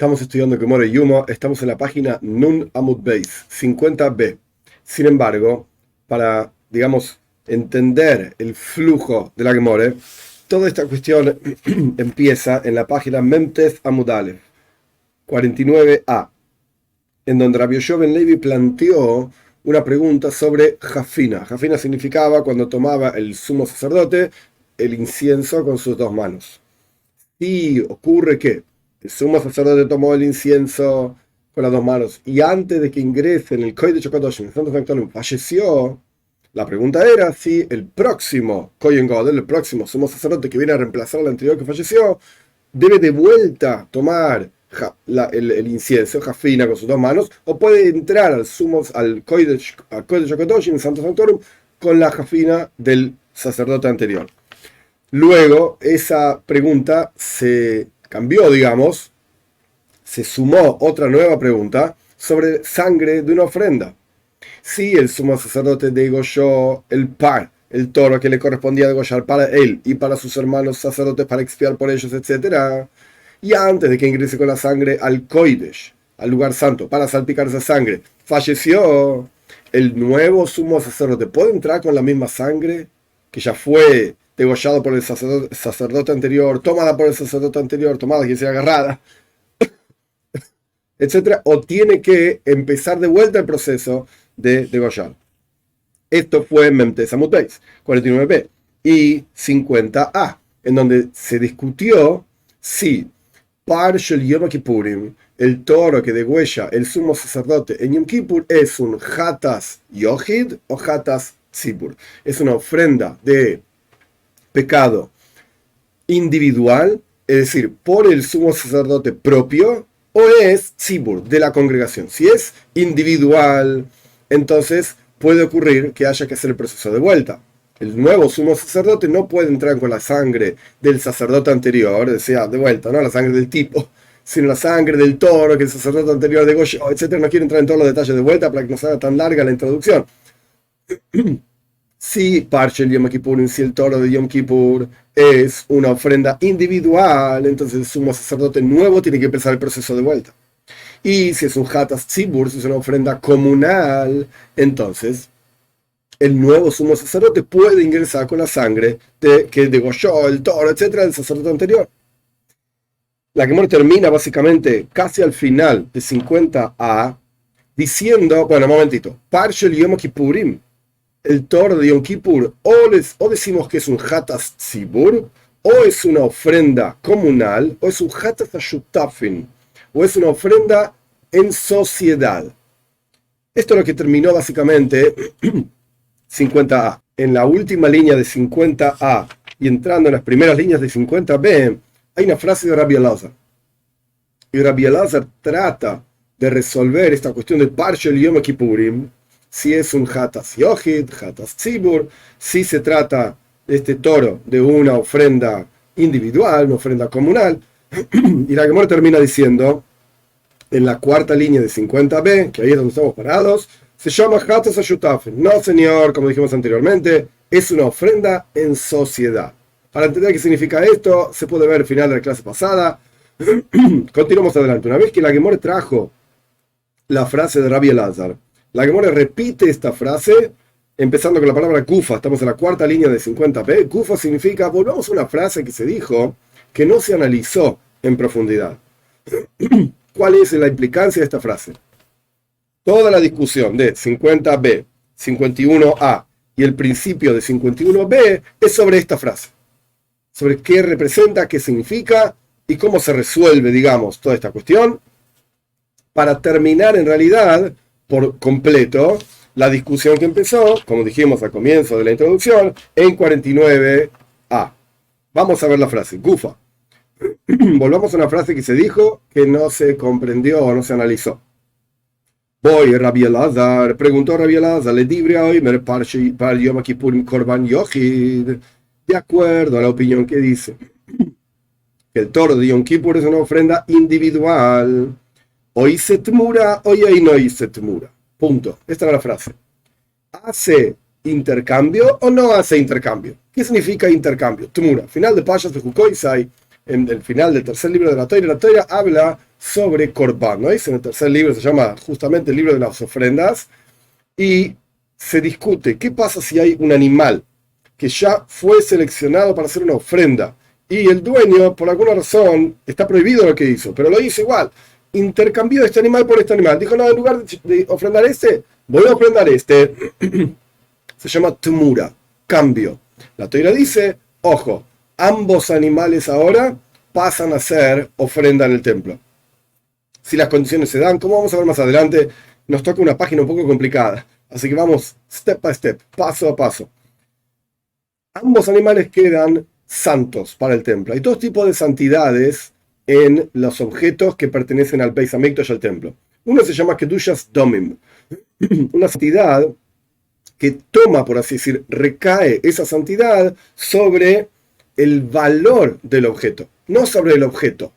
Estamos estudiando Gemara Yuma, estamos en la página Nun Amud Beis, 50b. Sin embargo, para, digamos, entender el flujo de la Gemara, toda esta cuestión empieza en la página Memtes Amud Aleph, 49a, en donde Rabbi Yoshua ben Levi planteó una pregunta sobre Jafina. Jafina significaba cuando tomaba el sumo sacerdote el incienso con sus dos manos. Y ocurre que el sumo sacerdote tomó el incienso con las dos manos y antes de que ingrese en el Kodesh HaKadoshim, el Santo Sanctorum, falleció. La pregunta era si el próximo Kohen Gadol, el próximo sumo sacerdote que viene a reemplazar al anterior que falleció, debe de vuelta tomar el incienso, Jafina, con sus dos manos, o puede entrar al Kodesh HaKadoshim, el Santo Sanctorum, con la Jafina del sacerdote anterior. Luego, esa pregunta se cambió, digamos, se sumó otra nueva pregunta sobre sangre de una ofrenda. Si el sumo sacerdote degolló el toro que le correspondía degollar para él y para sus hermanos sacerdotes para expiar por ellos, etc., y antes de que ingrese con la sangre al Kodesh, al lugar santo, para salpicar esa sangre, falleció, el nuevo sumo sacerdote puede entrar con la misma sangre que ya fue degollado por el sacerdote anterior, tomada por el sacerdote anterior, tomada, que sea agarrada, etcétera, o tiene que empezar de vuelta el proceso de degollar. Esto fue en Memtes Amud Beis, 49b y 50a, en donde se discutió si Par Shel Yom Kippurim, el toro que degüella el sumo sacerdote en Yom Kippur, es un Hatas Yohid o Hatas Tzibur. Es una ofrenda de pecado individual, es decir, por el sumo sacerdote propio, o es tzibur, de la congregación. Si es individual, entonces puede ocurrir que haya que hacer el proceso de vuelta. El nuevo sumo sacerdote no puede entrar con la sangre del sacerdote anterior, decía, de vuelta, no la sangre del tipo, sino la sangre del toro que el sacerdote anterior degolló, etc. No quiero entrar en todos los detalles de vuelta para que no sea tan larga la introducción. Si Parshel Yom Kippurim, si el toro de Yom Kippur es una ofrenda individual, entonces el sumo sacerdote nuevo tiene que empezar el proceso de vuelta. Y si es un Hatas Tzibur, si es una ofrenda comunal, entonces el nuevo sumo sacerdote puede ingresar con la sangre que degolló el toro, etcétera, del sacerdote anterior. La Gemara termina básicamente casi al final de 50a diciendo, bueno, un momentito, Parshel Yom Kippurim, el toro de Yom Kippur, o decimos que es un Hatas Tzibur, o es una ofrenda comunal, o es un Hatas Ashutafin, o es una ofrenda en sociedad. Esto es lo que terminó básicamente 50a. En la última línea de 50a y entrando en las primeras líneas de 50b, hay una frase de Rabbi Elazar. Y Rabbi Elazar trata de resolver esta cuestión de Parshel Yom Kippurim, si es un Hatas Yohid, Hatas Tzibur, si se trata de este toro de una ofrenda individual, una ofrenda comunal. Y la Gemara termina diciendo, en la cuarta línea de 50b, que ahí es donde estamos parados, se llama Hatas Ashutafen. No, señor, como dijimos anteriormente, es una ofrenda en sociedad. Para entender qué significa esto, se puede ver al final de la clase pasada. Continuamos adelante. Una vez que la Gemara trajo la frase de Rabbi Elazar, la Gemara repite esta frase empezando con la palabra Kufa. Estamos en la cuarta línea de 50b. Kufa significa, volvamos a una frase que se dijo que no se analizó en profundidad. ¿Cuál es la implicancia de esta frase? Toda la discusión de 50b, 51a y el principio de 51b es sobre esta frase. Sobre qué representa, qué significa y cómo se resuelve, digamos, toda esta cuestión, para terminar en realidad por completo la discusión que empezó, como dijimos al comienzo de la introducción, en 49a. Vamos a ver la frase, Gufa. Volvamos a una frase que se dijo que no se comprendió o no se analizó. Voy, Rabbi Elazar, preguntó Rabbi Elazar, le dibre hoy par Yom Kippurim Korban Yohid, de acuerdo a la opinión que dice que el toro de Yom Kippur es una ofrenda individual. Hoy se tmura, hoy no se tmura. Punto. Esta era la frase. ¿Hace intercambio o no hace intercambio? ¿Qué significa intercambio? Tmura. Final de Pashas de Jukoisai, en el final del tercer libro de la Torah habla sobre Corban, ¿no? En el tercer libro se llama justamente el libro de las ofrendas, y se discute qué pasa si hay un animal que ya fue seleccionado para hacer una ofrenda y el dueño, por alguna razón, está prohibido lo que hizo, pero lo hizo igual. Intercambió este animal por este animal. Dijo, no, en lugar de ofrendar este, voy a ofrendar este. Se llama tumura, cambio. La Torá dice, ojo, ambos animales ahora pasan a ser ofrenda en el templo. Si las condiciones se dan, como vamos a ver más adelante, nos toca una página un poco complicada. Así que vamos step by step, paso a paso. Ambos animales quedan santos para el templo. Hay dos tipos de santidades en los objetos que pertenecen al Beis Hamikdash, al templo. Uno se llama Kedushas Domim, una santidad que toma, por así decir, recae esa santidad sobre el valor del objeto, no sobre el objeto.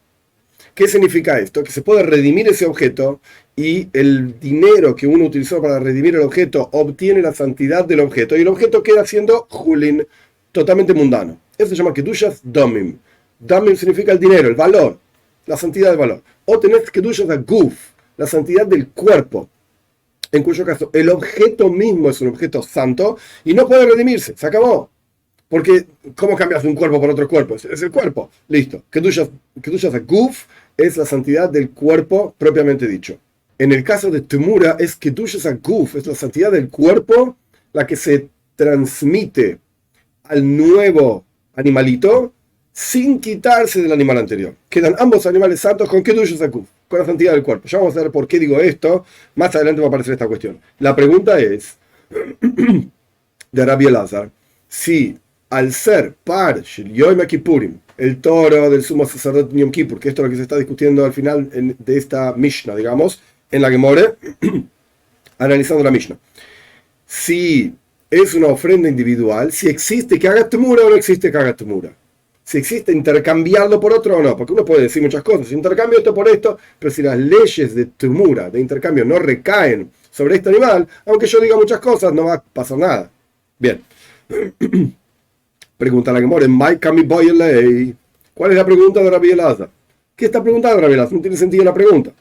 ¿Qué significa esto? Que se puede redimir ese objeto y el dinero que uno utilizó para redimir el objeto obtiene la santidad del objeto y el objeto queda siendo Julin, totalmente mundano. Eso se llama Kedushas Domim. Domim significa el dinero, el valor, la santidad del valor. O tenés Kedushas Guf, la santidad del cuerpo, en cuyo caso el objeto mismo es un objeto santo y no puede redimirse, se acabó. Porque, ¿cómo cambias un cuerpo por otro cuerpo? Es el cuerpo, listo. Kedushas Guf es la santidad del cuerpo propiamente dicho. En el caso de Tumura es Kedushas Guf, es la santidad del cuerpo la que se transmite al nuevo animalito sin quitarse del animal anterior. Quedan ambos animales santos con Kedushas Guf, con la santidad del cuerpo. Ya vamos a ver por qué digo esto. Más adelante va a aparecer esta cuestión. La pregunta es, de Rabbi Elazar, si al ser par Shel Yom Kippurim, el toro del sumo sacerdote Yom Kippur, que esto es lo que se está discutiendo al final de esta Mishnah, digamos, en la Gemore, analizando la Mishnah. Si es una ofrenda individual, si existe que haga temura o no existe que haga temura. Si existe intercambiarlo por otro o no, porque uno puede decir muchas cosas, intercambio esto por esto, pero si las leyes de temura, de intercambio, no recaen sobre este animal, aunque yo diga muchas cosas, no va a pasar nada. Bien. Pregunta la Gemara, ¿cuál es la pregunta de Rabbi Elazar? ¿Qué está preguntando Rabbi Elazar? No tiene sentido la pregunta.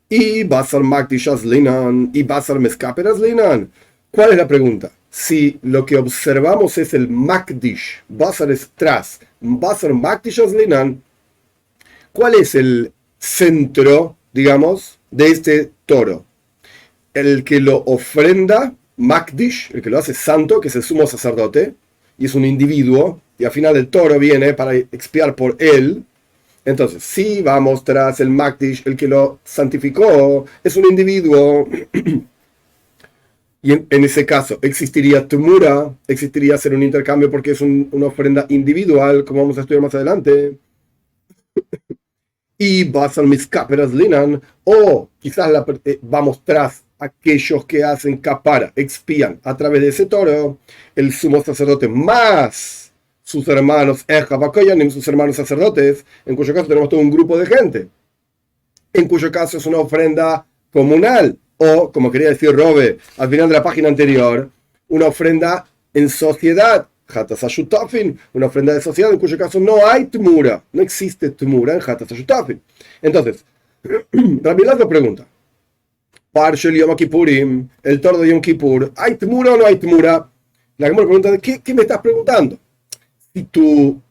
Y Basar Makdishas Linan, y Basar Meskaperas Linan. ¿Cuál es la pregunta? Si lo que observamos es el Makdish, Basar es tras, Basar Makdishas Linan, ¿cuál es el centro, digamos, de este toro? El que lo ofrenda, Makdish, el que lo hace santo, que es el sumo sacerdote, y es un individuo, y al final el toro viene para expiar por él. Entonces, si vamos tras el Makdish, el que lo santificó, es un individuo, y en ese caso existiría Tumura, existiría hacer un intercambio porque es una ofrenda individual, como vamos a estudiar más adelante. Y Basal Miskaperas Linan, o quizás vamos tras aquellos que hacen capara, expían a través de ese toro, el sumo sacerdote más sus hermanos Ejabakoyanim, sus hermanos sacerdotes, en cuyo caso tenemos todo un grupo de gente, en cuyo caso es una ofrenda comunal, o, como quería decir Robe al final de la página anterior, una ofrenda en sociedad, Hatas Ashutafin, una ofrenda de sociedad, en cuyo caso no hay Tumura, no existe Tumura en Hatas Ashutafin. Entonces, Rabbi Elazar pregunta, Parshel Yom Kippurim, el toro de Yom Kippur, ¿hay Tumura o no hay Tumura? La Gemara pregunta, ¿qué me estás preguntando? Si tu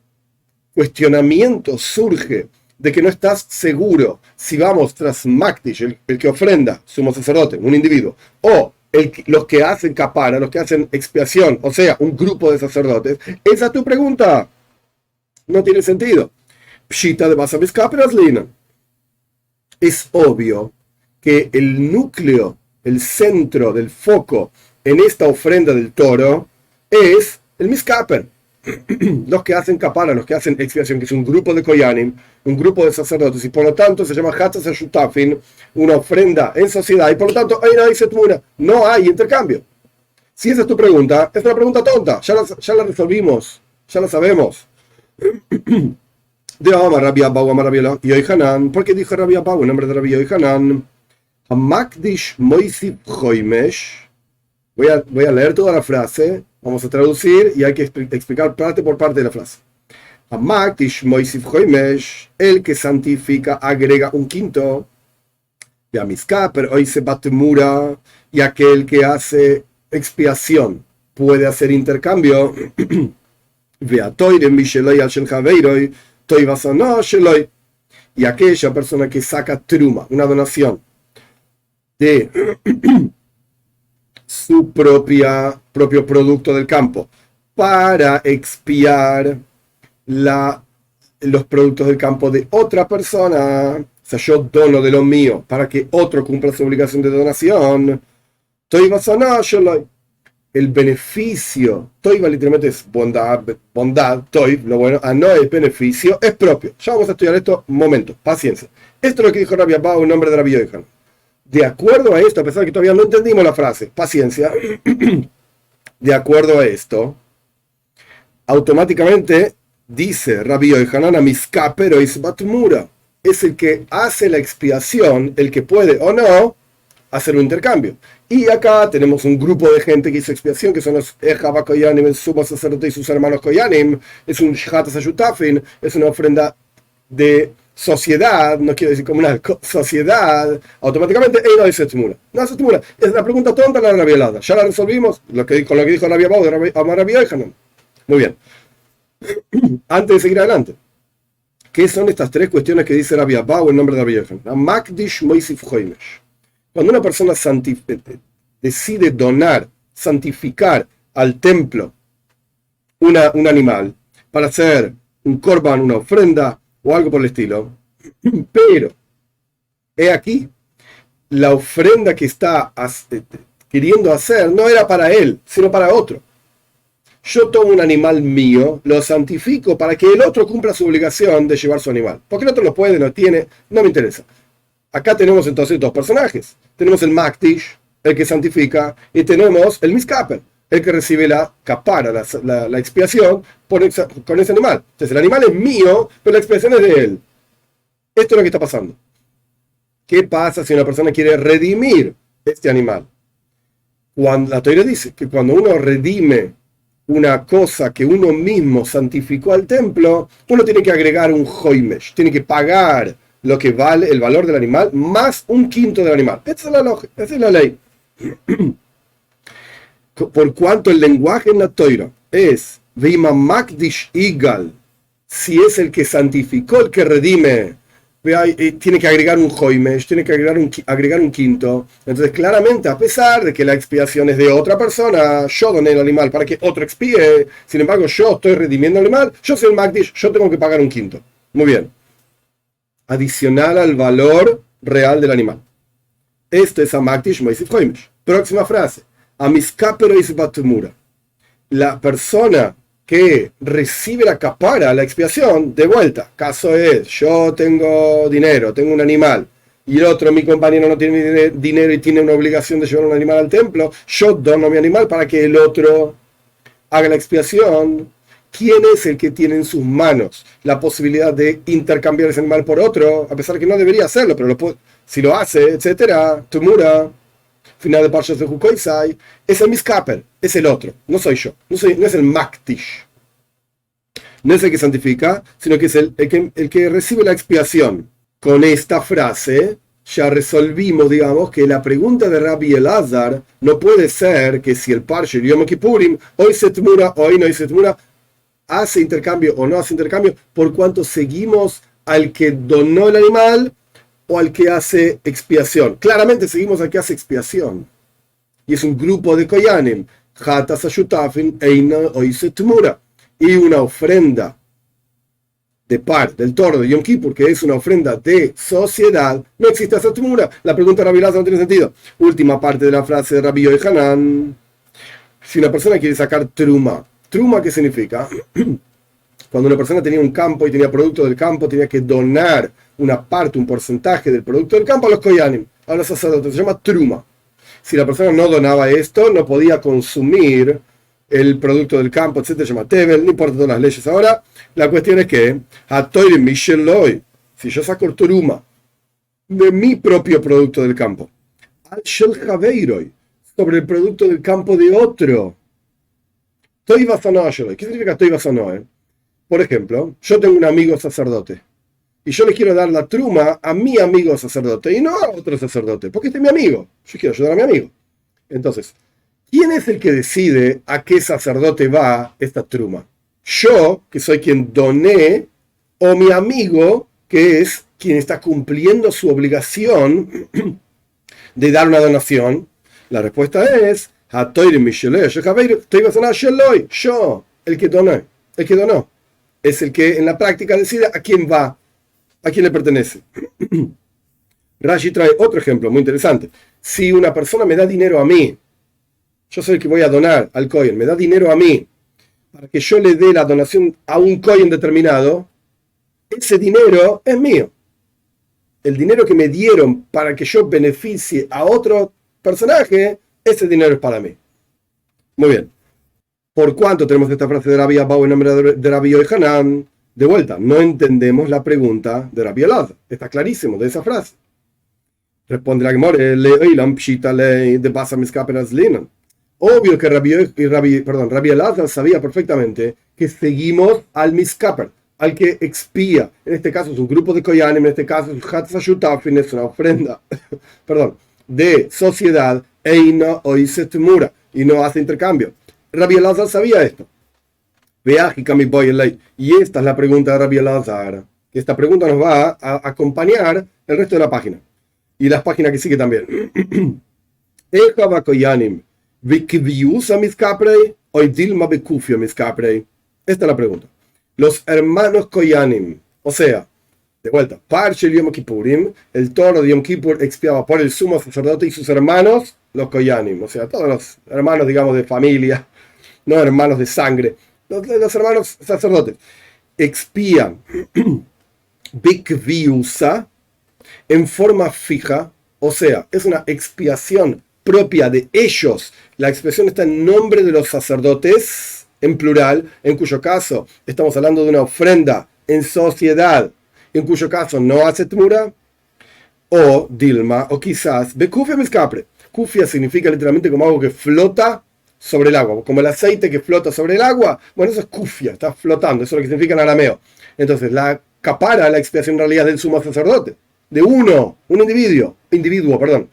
cuestionamiento surge de que no estás seguro si vamos tras Makdish, el que ofrenda, sumo sacerdote, un individuo, o los que hacen capara, los que hacen expiación, o sea, un grupo de sacerdotes, esa es tu pregunta. No tiene sentido. Pshita de Basabis Kaperas Lina. Es obvio que el núcleo, el centro del foco en esta ofrenda del toro es el Miskaper. Los que hacen capara, los que hacen expiación, que es un grupo de koyanim, un grupo de sacerdotes, y por lo tanto se llama Hatzas Shutafin, una ofrenda en sociedad, y por lo tanto ahí no hay setmura, no hay intercambio. Si esa es tu pregunta, es una pregunta tonta, ya la resolvimos, ya la sabemos. De Rabbi Abau, Rabbi Yohanan, ¿por qué dijo Rabbi Abau en nombre de Rabbi Yohanan? Hamakdish Moisif Choimesh. Voy a leer toda la frase, vamos a traducir y hay que explicar parte por parte de la frase. Hamakdish Moisif Hoimesh, el que santifica agrega un quinto. Pero hoy se batmura, y aquel que hace expiación puede hacer intercambio. Y aquella persona que saca truma, una donación de su propio producto del campo, para expiar los productos del campo de otra persona. O sea, yo dono de lo mío para que otro cumpla su obligación de donación. El beneficio, toiva literalmente es bondad, toiv, lo bueno, no es beneficio, es propio. Ya vamos a estudiar esto un momento, paciencia. Esto es lo que dijo Rabbi Abba en nombre de Rabbi Yochanan. De acuerdo a esto, a pesar de que todavía no entendimos la frase, paciencia, de acuerdo a esto, automáticamente dice Rabbi Yochanan a miskapero is batmura. Es el que hace la expiación, el que puede o no hacer un intercambio. Y acá tenemos un grupo de gente que hizo expiación, que son los Ejaba Koyanim, el sumo sacerdote y sus hermanos Koyanim. Es un Shatas Ayutafin, es una ofrenda de sociedad, no quiero decir comunal, sociedad. Automáticamente, no es Tmura. No es Tmura. Es una pregunta tonta la Rabbi Elazar. Ya la resolvimos con lo que dijo Rabbi Abba de Rabbi Yochanan. Muy bien. Antes de seguir adelante, ¿qué son estas tres cuestiones que dice Rabbi Abba en nombre de Rabbi Yochanan? Makdish Moisif Hoimesh. Cuando una persona decide donar, santificar al templo un animal para hacer un korban, una ofrenda o algo por el estilo, pero he aquí, la ofrenda que está queriendo hacer no era para él, sino para otro. Yo tomo un animal mío, lo santifico para que el otro cumpla su obligación de llevar su animal. Porque el otro lo puede, no tiene, no me interesa. Acá tenemos entonces dos personajes. Tenemos el Makdish, el que santifica, y tenemos el Miskaper, el que recibe la kapara, la expiación con ese animal. Entonces el animal es mío, pero la expiación es de él. Esto es lo que está pasando. ¿Qué pasa si una persona quiere redimir este animal? Cuando la Torá dice que cuando uno redime una cosa que uno mismo santificó al templo, uno tiene que agregar un hoimesh, tiene que pagar lo que vale el valor del animal más un quinto del animal. Esa es la ley. Por cuanto el lenguaje en la Torá es Veima Makdish Igal, si es el que santificó, el que redime, tiene que agregar un hoimesh, tiene que agregar un quinto. Entonces, claramente, a pesar de que la expiación es de otra persona, yo doné el animal para que otro expíe, sin embargo, yo estoy redimiendo el animal, yo soy el Makdish, yo tengo que pagar un quinto. Muy bien. Adicional al valor real del animal. Esto es Hamakdish Moisif Hoimesh. Próxima frase. Amiskapero is batmura. La persona que recibe la kapara, la expiación, de vuelta. Caso es, yo tengo dinero, tengo un animal, y el otro, mi compañero, no tiene dinero y tiene una obligación de llevar un animal al templo, yo dono mi animal para que el otro haga la expiación. ¿Quién es el que tiene en sus manos la posibilidad de intercambiar ese animal por otro? A pesar de que no debería hacerlo, pero si lo hace, etcétera, Tumura, final de Parshas de Hukoisai, es el Miskaper, es el otro, no soy yo, no es el Makdish. No es el que santifica, sino que es el que recibe la expiación. Con esta frase ya resolvimos, digamos, que la pregunta de Rabbi Elazar no puede ser que si el Parsha Yom Kippurim hoy se tmura, hoy no se tmura, hace intercambio o no hace intercambio, por cuanto seguimos al que donó el animal o al que hace expiación. Claramente seguimos al que hace expiación. Y es un grupo de Koyanim. Hatas Ashutafin Eina Oise Tmura. Y una ofrenda del toro de Yom Kippur, que es una ofrenda de sociedad, no existe esa tmura. La pregunta de Rabbi Elazar no tiene sentido. Última parte de la frase de Rabbi Yochanan. Si una persona quiere sacar truma, ¿truma qué significa? Cuando una persona tenía un campo y tenía producto del campo, tenía que donar una parte, un porcentaje del producto del campo a los koyanim, a los sacerdotes. Se llama truma. Si la persona no donaba esto, no podía consumir el producto del campo, etcétera. Se llama tevel, no importa todas las leyes ahora. La cuestión es que, si yo saco truma de mi propio producto del campo, sobre el producto del campo de otro, ¿qué significa Toiva Sanoe? Por ejemplo, yo tengo un amigo sacerdote y yo le quiero dar la truma a mi amigo sacerdote y no a otro sacerdote, porque este es mi amigo. Yo quiero ayudar a mi amigo. Entonces, ¿quién es el que decide a qué sacerdote va esta truma? Yo, que soy quien doné, o mi amigo, que es quien está cumpliendo su obligación de dar una donación. La respuesta es, yo, el que donó, es el que en la práctica decide a quién va, a quién le pertenece. Rashi trae otro ejemplo muy interesante. Si una persona me da dinero a mí, yo soy el que voy a donar al Kohen, me da dinero a mí, para que yo le dé la donación a un Kohen determinado, ese dinero es mío. El dinero que me dieron para que yo beneficie a otro personaje, ese dinero es para mí. Muy bien. ¿Por cuánto tenemos esta frase de Rabbi Abba en nombre de Rabbi Yohanan? De vuelta, no entendemos la pregunta de Rabbi Elazar. Está clarísimo de esa frase. Responde la Gemara, de Basa Miskaperas Linan. Obvio que Rabbi Elazar sabía perfectamente que seguimos al Miskaper, al que expía. En este caso es un grupo de Koyanim, en este caso es Hatza Shutafin, es una ofrenda de sociedad, Eina Oiset Mura, y no hace intercambio. Rabbi Elazar sabía esto. Y esta es la pregunta de Rabbi Elazar. Esta pregunta nos va a acompañar el resto de la página. Y las páginas que sigue también. Esta es la pregunta. Los hermanos Koyanim, o sea, de vuelta, Parshel Yom Kippurim, el toro de Yom Kippur expiaba por el sumo sacerdote y sus hermanos, los Koyanim, o sea, todos los hermanos, digamos, de familia, no hermanos de sangre, los hermanos sacerdotes, expían Bikviusa en forma fija, o sea, es una expiación propia de ellos. La expresión está en nombre de los sacerdotes, en plural, en cuyo caso estamos hablando de una ofrenda en sociedad, en cuyo caso no hace tmura, o dilma, o quizás bekufia miskapre. Kufia significa literalmente como algo que flota sobre el agua, como el aceite que flota sobre el agua. Bueno, eso es kufia, está flotando, eso es lo que significa en arameo. Entonces, la capara, la expiación en realidad del sumo sacerdote, de un individuo, perdón.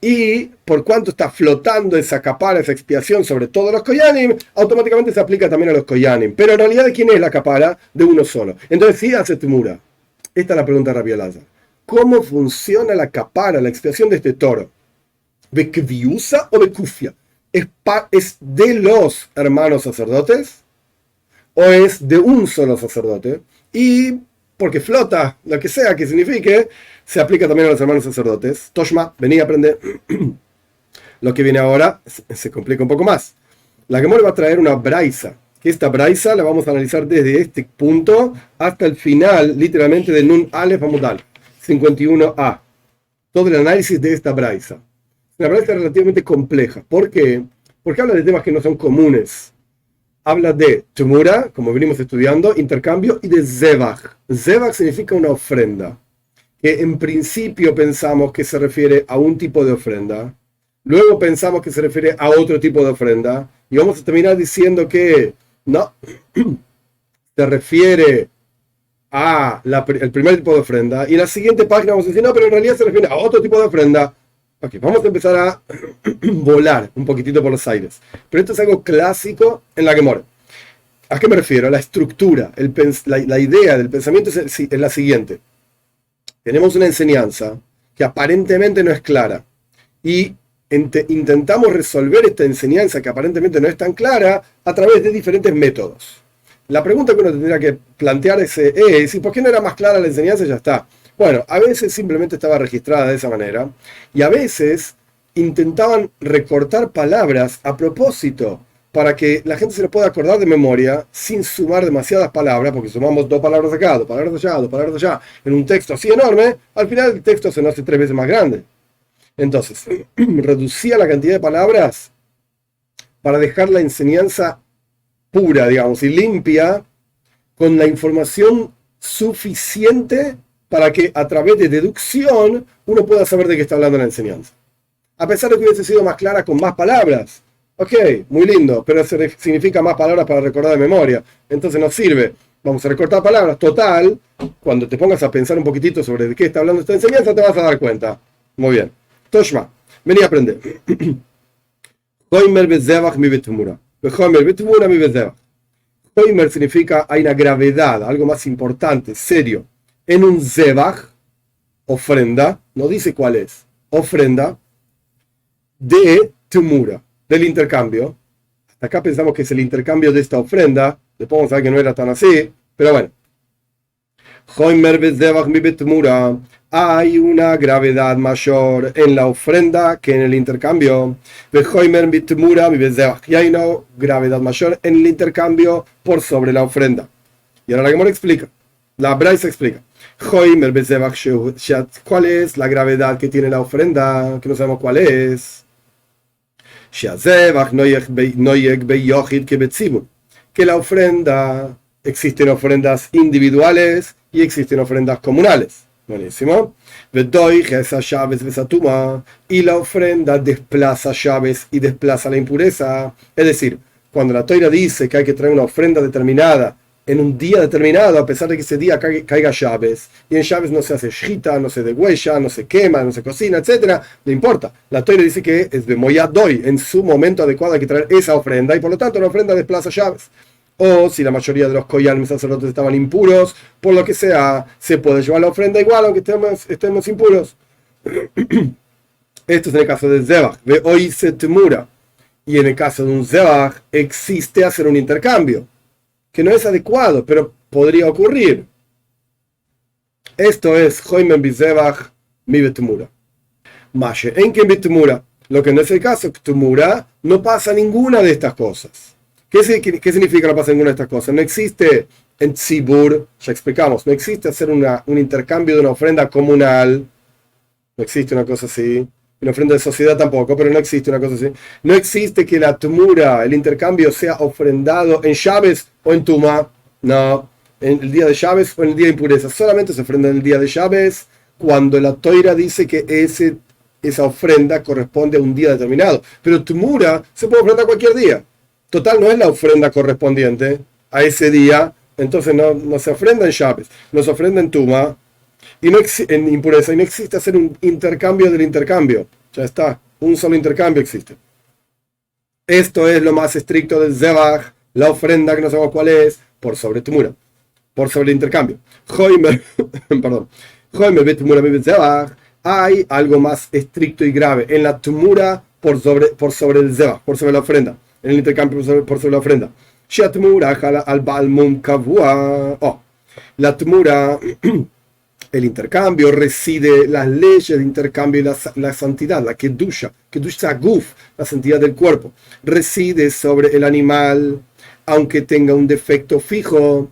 Y por cuanto está flotando esa capara, esa expiación sobre todos los koyanim, automáticamente se aplica también a los koyanim. Pero en realidad, ¿de quién es la capara? De uno solo. Entonces, sí hace tmura. Esta es la pregunta de Rabbi Elazar. ¿Cómo funciona la capara, la expiación de este toro? ¿De kviusa o de kufia? ¿Es de los hermanos sacerdotes? ¿O es de un solo sacerdote? Y porque flota, lo que sea que signifique, se aplica también a los hermanos sacerdotes. Toshma, vení a aprender. Lo que viene ahora se complica un poco más. La Gemara va a traer una braisa, que esta braisa la vamos a analizar desde este punto hasta el final, literalmente, de Nun Aleph Amudal 51a. Todo el análisis de esta braisa. La braisa es relativamente compleja. ¿Por qué? Porque habla de temas que no son comunes. Habla de Tumura, como venimos estudiando, intercambio, y de Zebach. Zebach significa una ofrenda, que en principio pensamos que se refiere a un tipo de ofrenda, luego pensamos que se refiere a otro tipo de ofrenda, y vamos a terminar diciendo que no, se refiere a el primer tipo de ofrenda, y en la siguiente página vamos a decir, no, pero en realidad se refiere a otro tipo de ofrenda. Ok, vamos a empezar a volar un poquitito por los aires. Pero esto es algo clásico en la Gemara. ¿A qué me refiero? La estructura, la idea del pensamiento es la siguiente. Tenemos una enseñanza que aparentemente no es clara. Y intentamos resolver esta enseñanza que aparentemente no es tan clara a través de diferentes métodos. La pregunta que uno tendría que plantear es, ¿y por qué no era más clara la enseñanza? Ya está. Bueno, a veces simplemente estaba registrada de esa manera y a veces intentaban recortar palabras a propósito para que la gente se lo pueda acordar de memoria sin sumar demasiadas palabras, porque sumamos 2 palabras acá, 2 palabras allá, 2 palabras allá, en un texto así enorme, al final el texto se nos hace 3 veces más grande. Entonces, reducía la cantidad de palabras para dejar la enseñanza pura, digamos, y limpia, con la información suficiente para que a través de deducción uno pueda saber de qué está hablando la enseñanza. A pesar de que hubiese sido más clara con más palabras. Ok, muy lindo, pero significa más palabras para recordar de memoria. Entonces no sirve Vamos a recortar palabras. Total, cuando te pongas a pensar un poquitito sobre de qué está hablando esta enseñanza, te vas a dar cuenta. Muy bien. Toshma, vení a aprender. Hoimer bezevach mi betmura. Hoimer betmura mi bezevach. Hoimer significa hay una gravedad, algo más importante, serio. En un zevach, ofrenda, no dice cuál es, ofrenda de temura, del intercambio. Hasta acá pensamos que es el intercambio de esta ofrenda. Después vamos a ver que no era tan así, pero bueno. Hay una gravedad mayor en la ofrenda que en el intercambio. Y hay una gravedad mayor en el intercambio por sobre la ofrenda. Y ahora la Gemara explica. La Braisa explica. ¿Cuál es la gravedad que tiene la ofrenda? Que no sabemos cuál es. Que la ofrenda, existen ofrendas individuales y existen ofrendas comunales. Buenísimo. Y la ofrenda desplaza llaves y desplaza la impureza. Es decir, cuando la Toira dice que hay que traer una ofrenda determinada en un día determinado, a pesar de que ese día caiga llaves, y en llaves no se hace shita, no se degüella, no se quema, no se cocina, etc., no importa. La Toira dice que es de moyadoy, en su momento adecuado hay que traer esa ofrenda, y por lo tanto la ofrenda desplaza llaves. O si la mayoría de los koyanim sacerdotes estaban impuros, por lo que sea, se puede llevar la ofrenda igual aunque estemos impuros. Esto es en el caso de Zebach. Ve hoy se temura. Y en el caso de un Zebach existe hacer un intercambio, que no es adecuado, pero podría ocurrir. Esto es Hoimen Bizebach mi betemura. Mashe en que betemura. Lo que no es el caso, Ktumura, no pasa ninguna de estas cosas. ¿Qué significa no pasa ninguna de estas cosas? No existe en Tzibur, ya explicamos, no existe hacer un intercambio de una ofrenda comunal. No existe una cosa así. Una ofrenda de sociedad tampoco, pero no existe una cosa así. No existe que la Tumura, el intercambio, sea ofrendado en llaves o en Tuma. No, en el día de llaves o en el día de impureza. Solamente se ofrenda en el día de llaves cuando la Toira dice que esa ofrenda corresponde a un día determinado. Pero Tumura se puede ofrendar cualquier día. Total, no es la ofrenda correspondiente a ese día. Entonces no se ofrenda en llaves, no se ofrenda en Tuma. Y no en impureza, y no existe hacer un intercambio del intercambio. Ya está, un solo intercambio existe. Esto es lo más estricto del Zebach, la ofrenda que no sabemos cuál es, por sobre Tumura, por sobre el intercambio. Perdón. Hay algo más estricto y grave en la Tumura por sobre el Zebach, por sobre la ofrenda, en el intercambio por sobre la ofrenda. La Tumura el intercambio reside, las leyes de intercambio y la santidad, la kedusha guf, la santidad del cuerpo, reside sobre el animal, aunque tenga un defecto fijo.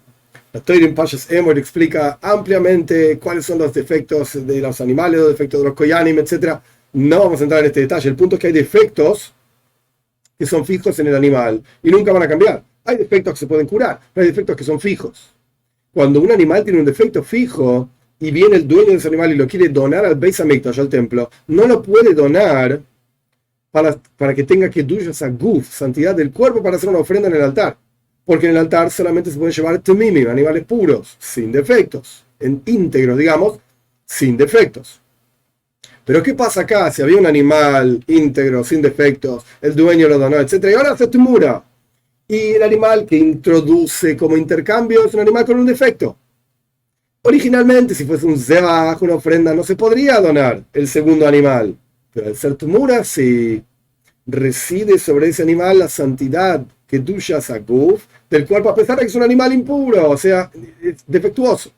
La Torah en Pashas Emor explica ampliamente cuáles son los defectos de los animales, los defectos de los koyanim, etc. No vamos a entrar en este detalle. El punto es que hay defectos que son fijos en el animal y nunca van a cambiar. Hay defectos que se pueden curar, pero hay defectos que son fijos. Cuando un animal tiene un defecto fijo, y viene el dueño de ese animal y lo quiere donar al Beis Hamikdash, al templo, no lo puede donar para que tenga que esa guf, santidad del cuerpo, para hacer una ofrenda en el altar. Porque en el altar solamente se pueden llevar temimim, animales puros, sin defectos, íntegros, digamos, sin defectos. Pero ¿qué pasa acá? Si había un animal íntegro, sin defectos, el dueño lo donó, etc., y ahora se tumura. Y el animal que introduce como intercambio es un animal con un defecto. Originalmente, si fuese un zebach, una ofrenda, no se podría donar el segundo animal. Pero al ser tumura, si reside sobre ese animal la santidad que duya saguf del cuerpo, a pesar de que es un animal impuro, o sea, defectuoso.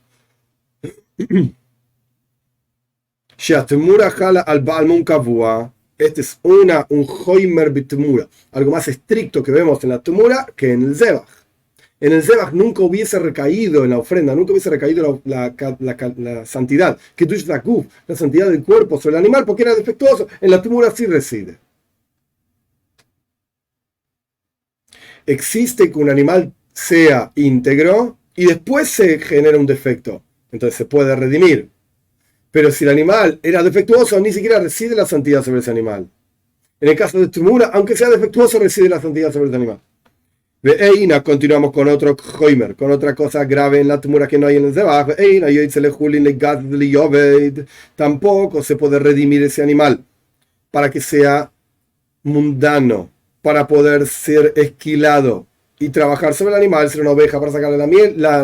Este es un hoimer bitmura, algo más estricto que vemos en la tumura que en el zebach. En el Zebach nunca hubiese recaído en la ofrenda, nunca hubiese recaído la santidad, que tú la santidad del cuerpo sobre el animal, porque era defectuoso. En la tumura sí reside. Existe que un animal sea íntegro y después se genera un defecto. Entonces se puede redimir. Pero si el animal era defectuoso, ni siquiera reside la santidad sobre ese animal. En el caso de tumura, aunque sea defectuoso, reside la santidad sobre ese animal. Veina, continuamos con otro Hoimer, con otra cosa grave en la tumura que no hay en el Zebach. Veina, tampoco se puede redimir ese animal para que sea mundano, para poder ser esquilado y trabajar sobre el animal, ser una oveja para sacarle la miel, la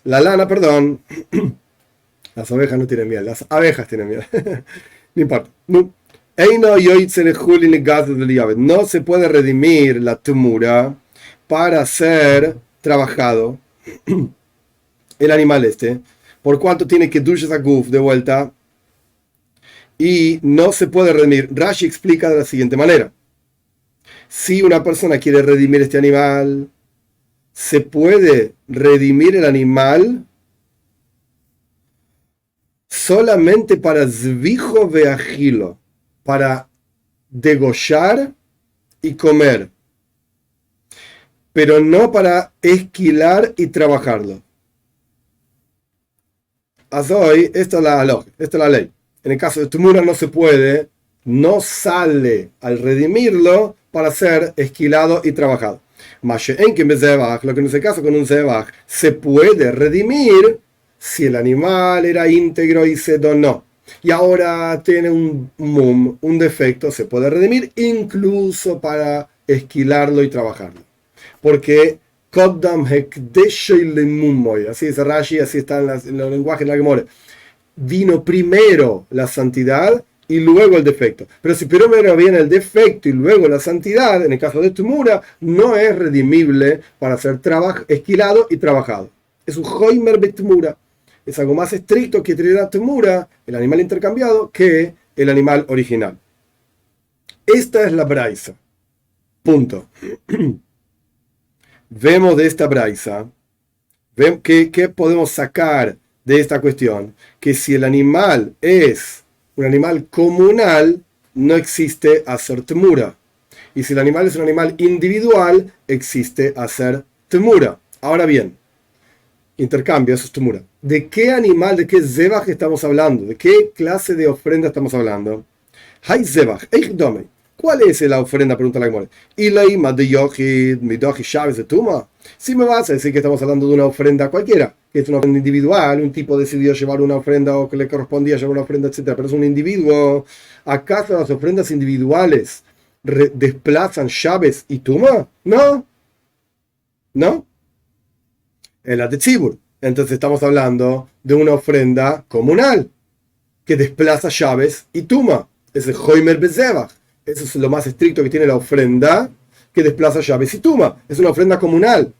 lana, perdón. Las ovejas no tienen miel, las abejas tienen miel. No importa. No. No se puede redimir la tumura para ser trabajado el animal por cuanto tiene que dushas a guf de vuelta, y no se puede redimir. Rashi explica de la siguiente manera: si una persona quiere redimir este animal, se puede redimir el animal solamente para zvijo veajilo, para degollar y comer, pero no para esquilar y trabajarlo. Hoy, esta es la ley. En el caso de tumura no se puede, no sale al redimirlo para ser esquilado y trabajado. Lo que no es el caso con un zebach, se puede redimir si el animal era íntegro y se donó, y ahora tiene un defecto, se puede redimir incluso para esquilarlo y trabajarlo. Porque así dice Rashi, así está en los lenguajes de la Gemara. Vino primero la santidad y luego el defecto. Pero si primero viene el defecto y luego la santidad, en el caso de tumura, no es redimible para ser esquilado y trabajado. Es un hoimer betumura. Es algo más estricto que la tumura, el animal intercambiado, que el animal original. Esta es la braisa. Punto. Vemos de esta braisa, ¿qué podemos sacar de esta cuestión? Que si el animal es un animal comunal, no existe hacer tumura. Y si el animal es un animal individual, existe hacer tumura. Ahora bien, intercambio, eso es tumura. ¿De qué animal, de qué zebach estamos hablando? ¿De qué clase de ofrenda estamos hablando? Hay zebach, ¿cuál es la ofrenda? Pregunta la Gemara. Si me vas a decir que estamos hablando de una ofrenda cualquiera, que es una ofrenda individual, un tipo decidió llevar una ofrenda o que le correspondía llevar una ofrenda, etc. Pero es un individuo. ¿Acaso las ofrendas individuales desplazan llaves y tuma? No. ¿No? En la de Tzibur. Entonces estamos hablando de una ofrenda comunal que desplaza llaves y tuma. Es el Hoimer Bezebach. Eso es lo más estricto que tiene la ofrenda que desplaza llaves y tuma. Es una ofrenda comunal.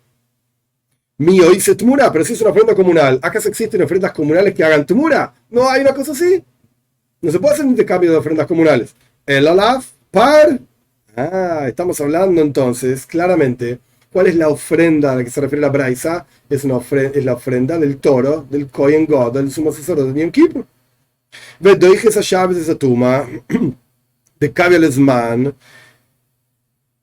Mío dice tumura, pero si es una ofrenda comunal, ¿acaso existen ofrendas comunales que hagan tumura? No hay una cosa así. No se puede hacer un intercambio de ofrendas comunales. El alaf par. Estamos hablando entonces claramente. ¿Cuál es la ofrenda a la que se refiere la braisa? Es la ofrenda del toro, del Kohen God, del sumo sacerdote de Yom Kippur. Vedoije esas llaves de esa tuma, de Kavial Esman,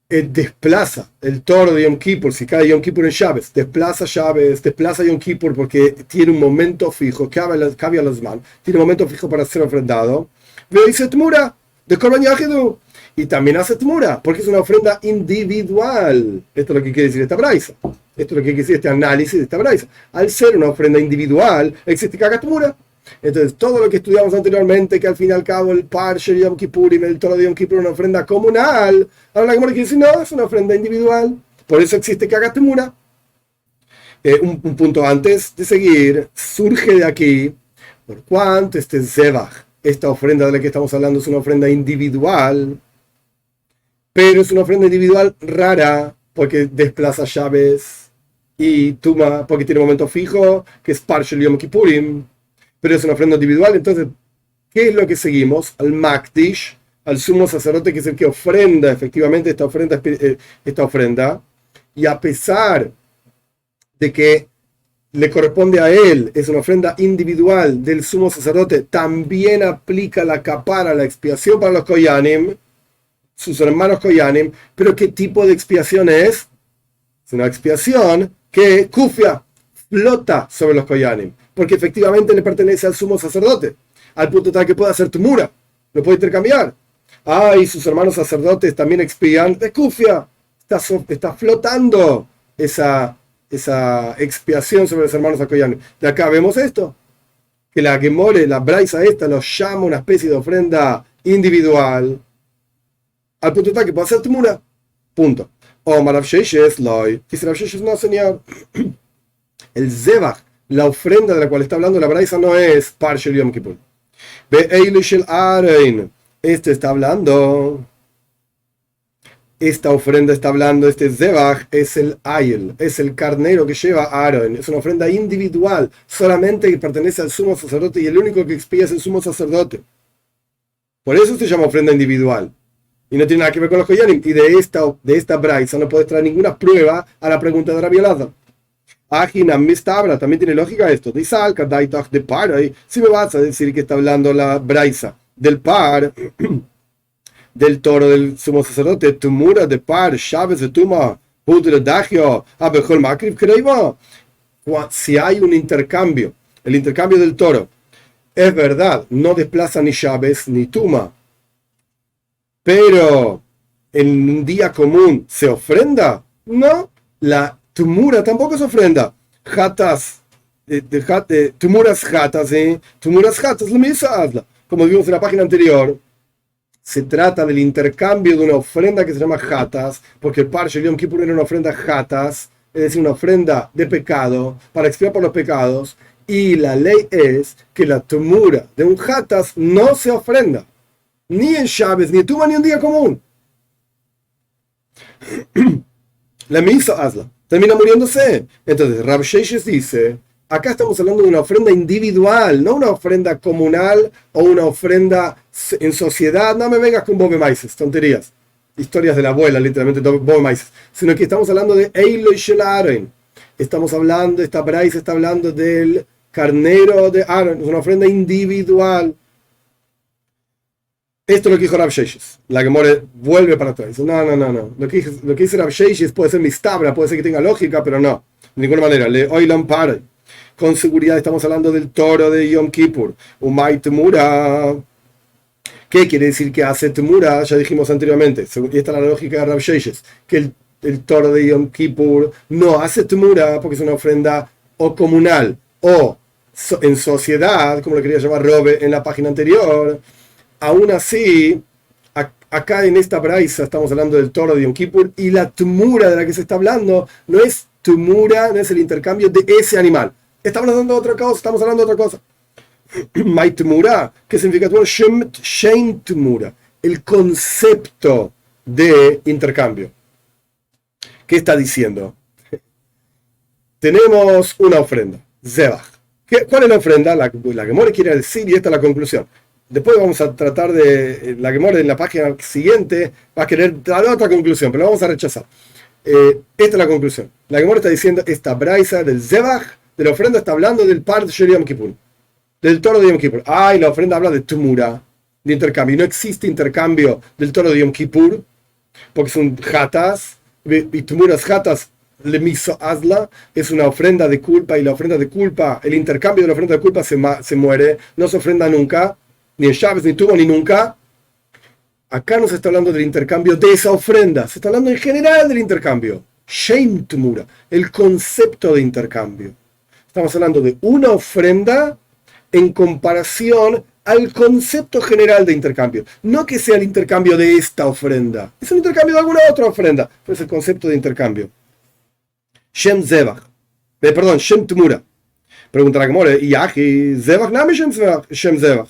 desplaza el toro de Yom Kippur, si cae Yom Kippur en llaves, desplaza Yom Kippur porque tiene un momento fijo, Kavial Esman, tiene un momento fijo para ser ofrendado. Vedoije tmura, de Korban Yahidu. Y también hace tmura, porque es una ofrenda individual. Esto es lo que quiere decir esta braisa. Esto es lo que quiere decir este análisis de esta braisa. Al ser una ofrenda individual, existe que haga tmura. Entonces, todo lo que estudiamos anteriormente, que al fin y al cabo el Parshel Yom Kippurim, el toro de Yom Kippur, es una ofrenda comunal. Ahora la Gemara quiere decir, no, es una ofrenda individual. Por eso existe que haga tmura. Un punto antes de seguir, surge de aquí, por cuanto este zebach, esta ofrenda de la que estamos hablando, es una ofrenda individual, pero es una ofrenda individual rara, porque desplaza llaves y tuma, porque tiene un momento fijo, que es Parshel Yom Kippurim, pero es una ofrenda individual. Entonces, ¿qué es lo que seguimos? Al Makdish, al sumo sacerdote, que es el que ofrenda efectivamente esta ofrenda, y a pesar de que le corresponde a él, es una ofrenda individual del sumo sacerdote, también aplica la kapara, la expiación para los Koyanim, sus hermanos Koyanim. Pero ¿qué tipo de expiación es? Es una expiación que kufia, flota sobre los Koyanim, porque efectivamente le pertenece al sumo sacerdote, al punto tal que puede hacer tumura, lo puede intercambiar. Y sus hermanos sacerdotes también expían de kufia, está flotando esa expiación sobre los hermanos Akoyanim. De acá vemos esto, que la Gemore, la Braisa esta, los llama una especie de ofrenda individual, al punto tal que puede hacer Tmura. Punto. O Rav Sheshes Loy. Dice Rav Sheshes, no señor. El Zebach, la ofrenda de la cual está hablando la Braisa, no es Parshel Yom Kippur. Be'eilu shel Aaron. Está hablando. Esta ofrenda está hablando, este Zebach es el Ayel, es el carnero que lleva Aaron. Es una ofrenda individual, solamente que pertenece al sumo sacerdote y el único que expía es el sumo sacerdote. Por eso se llama ofrenda individual. Y no tiene nada que ver con los Koyanim. Y de esta Braisa no puedes traer ninguna prueba a la pregunta de Rabbi Elazar. Ajinam mistabra, también tiene lógica esto. De par, si me vas a decir que está hablando la Braisa del par, del toro del sumo sacerdote, Tumura de par, Shabbos de Tuma, Hudre Dagio, Abejol Makrib Kreiva. Si hay un intercambio, el intercambio del toro, es verdad, no desplaza ni Shabbos ni Tuma, pero en un día común se ofrenda, no, la Tumura tampoco se ofrenda. Jatas, Tumuras Jatas, lo mismo hazla. Como vimos en la página anterior, se trata del intercambio de una ofrenda que se llama Jatas, porque el Parshel Yom Kippur era una ofrenda Jatas, es decir, una ofrenda de pecado, para expiar por los pecados, y la ley es que la Tumura de un Jatas no se ofrenda, ni en Shabbos, ni en Tuma, ni en día común. La misa hazla, termina muriéndose. Entonces, Rav Sheshes dice, acá estamos hablando de una ofrenda individual, no una ofrenda comunal o una ofrenda en sociedad. No me vengas con Bobe Maises, tonterías, historias de la abuela, literalmente Bobe Maises, sino que estamos hablando de Eiloi Shel Aaron. Estamos hablando, esta Braisa está hablando del carnero de Aaron, es una ofrenda individual. Esto es lo que dijo Rav Sheshes. La Gemore vuelve para atrás. Dice, no. Lo que dice Rav Sheshes puede ser mistabra, puede ser que tenga lógica, pero no. De ninguna manera. Le oilam pare. Con seguridad estamos hablando del toro de Yom Kippur. Umay Temura. ¿Qué quiere decir que hace Temura? Ya dijimos anteriormente. Y esta es la lógica de Rav Sheshes. Que el toro de Yom Kippur no hace Temura porque es una ofrenda o comunal o en sociedad, como lo quería llamar Robe en la página anterior. Aún así, acá en esta braisa estamos hablando del toro de Yom Kippur y la tumura de la que se está hablando no es tumura, no es el intercambio de ese animal. Estamos hablando de otra cosa, Mai tumura, ¿qué significa tumura? Shem tumura, el concepto de intercambio. ¿Qué está diciendo? Tenemos una ofrenda, Zebach. ¿Cuál es la ofrenda? La Gemore quiere decir, y esta es la conclusión. Después vamos a tratar de, la Gemore en la página siguiente va a querer dar otra conclusión, pero la vamos a rechazar. Esta es la conclusión. La Gemore está diciendo, esta braisa del Zebach, de la ofrenda, está hablando del par de Yom Kippur, del toro de Yom Kippur. Y la ofrenda habla de Tumura, de intercambio. Y no existe intercambio del toro de Yom Kippur, porque son jatas, y Tumuras jatas, le miso hazla, es una ofrenda de culpa, y la ofrenda de culpa, el intercambio de la ofrenda de culpa se muere, no se ofrenda nunca, ni en Shabbos, ni Tuma, ni nunca. Acá no se está hablando del intercambio de esa ofrenda, se está hablando en general del intercambio. Shem Tumura, el concepto de intercambio. Estamos hablando de una ofrenda en comparación al concepto general de intercambio. No que sea el intercambio de esta ofrenda, es un intercambio de alguna otra ofrenda, pero es el concepto de intercambio. Shem Zebach, Shem Tumura. Pregunta la Gemore, y Aji, Zebach Nami Shem Zebach.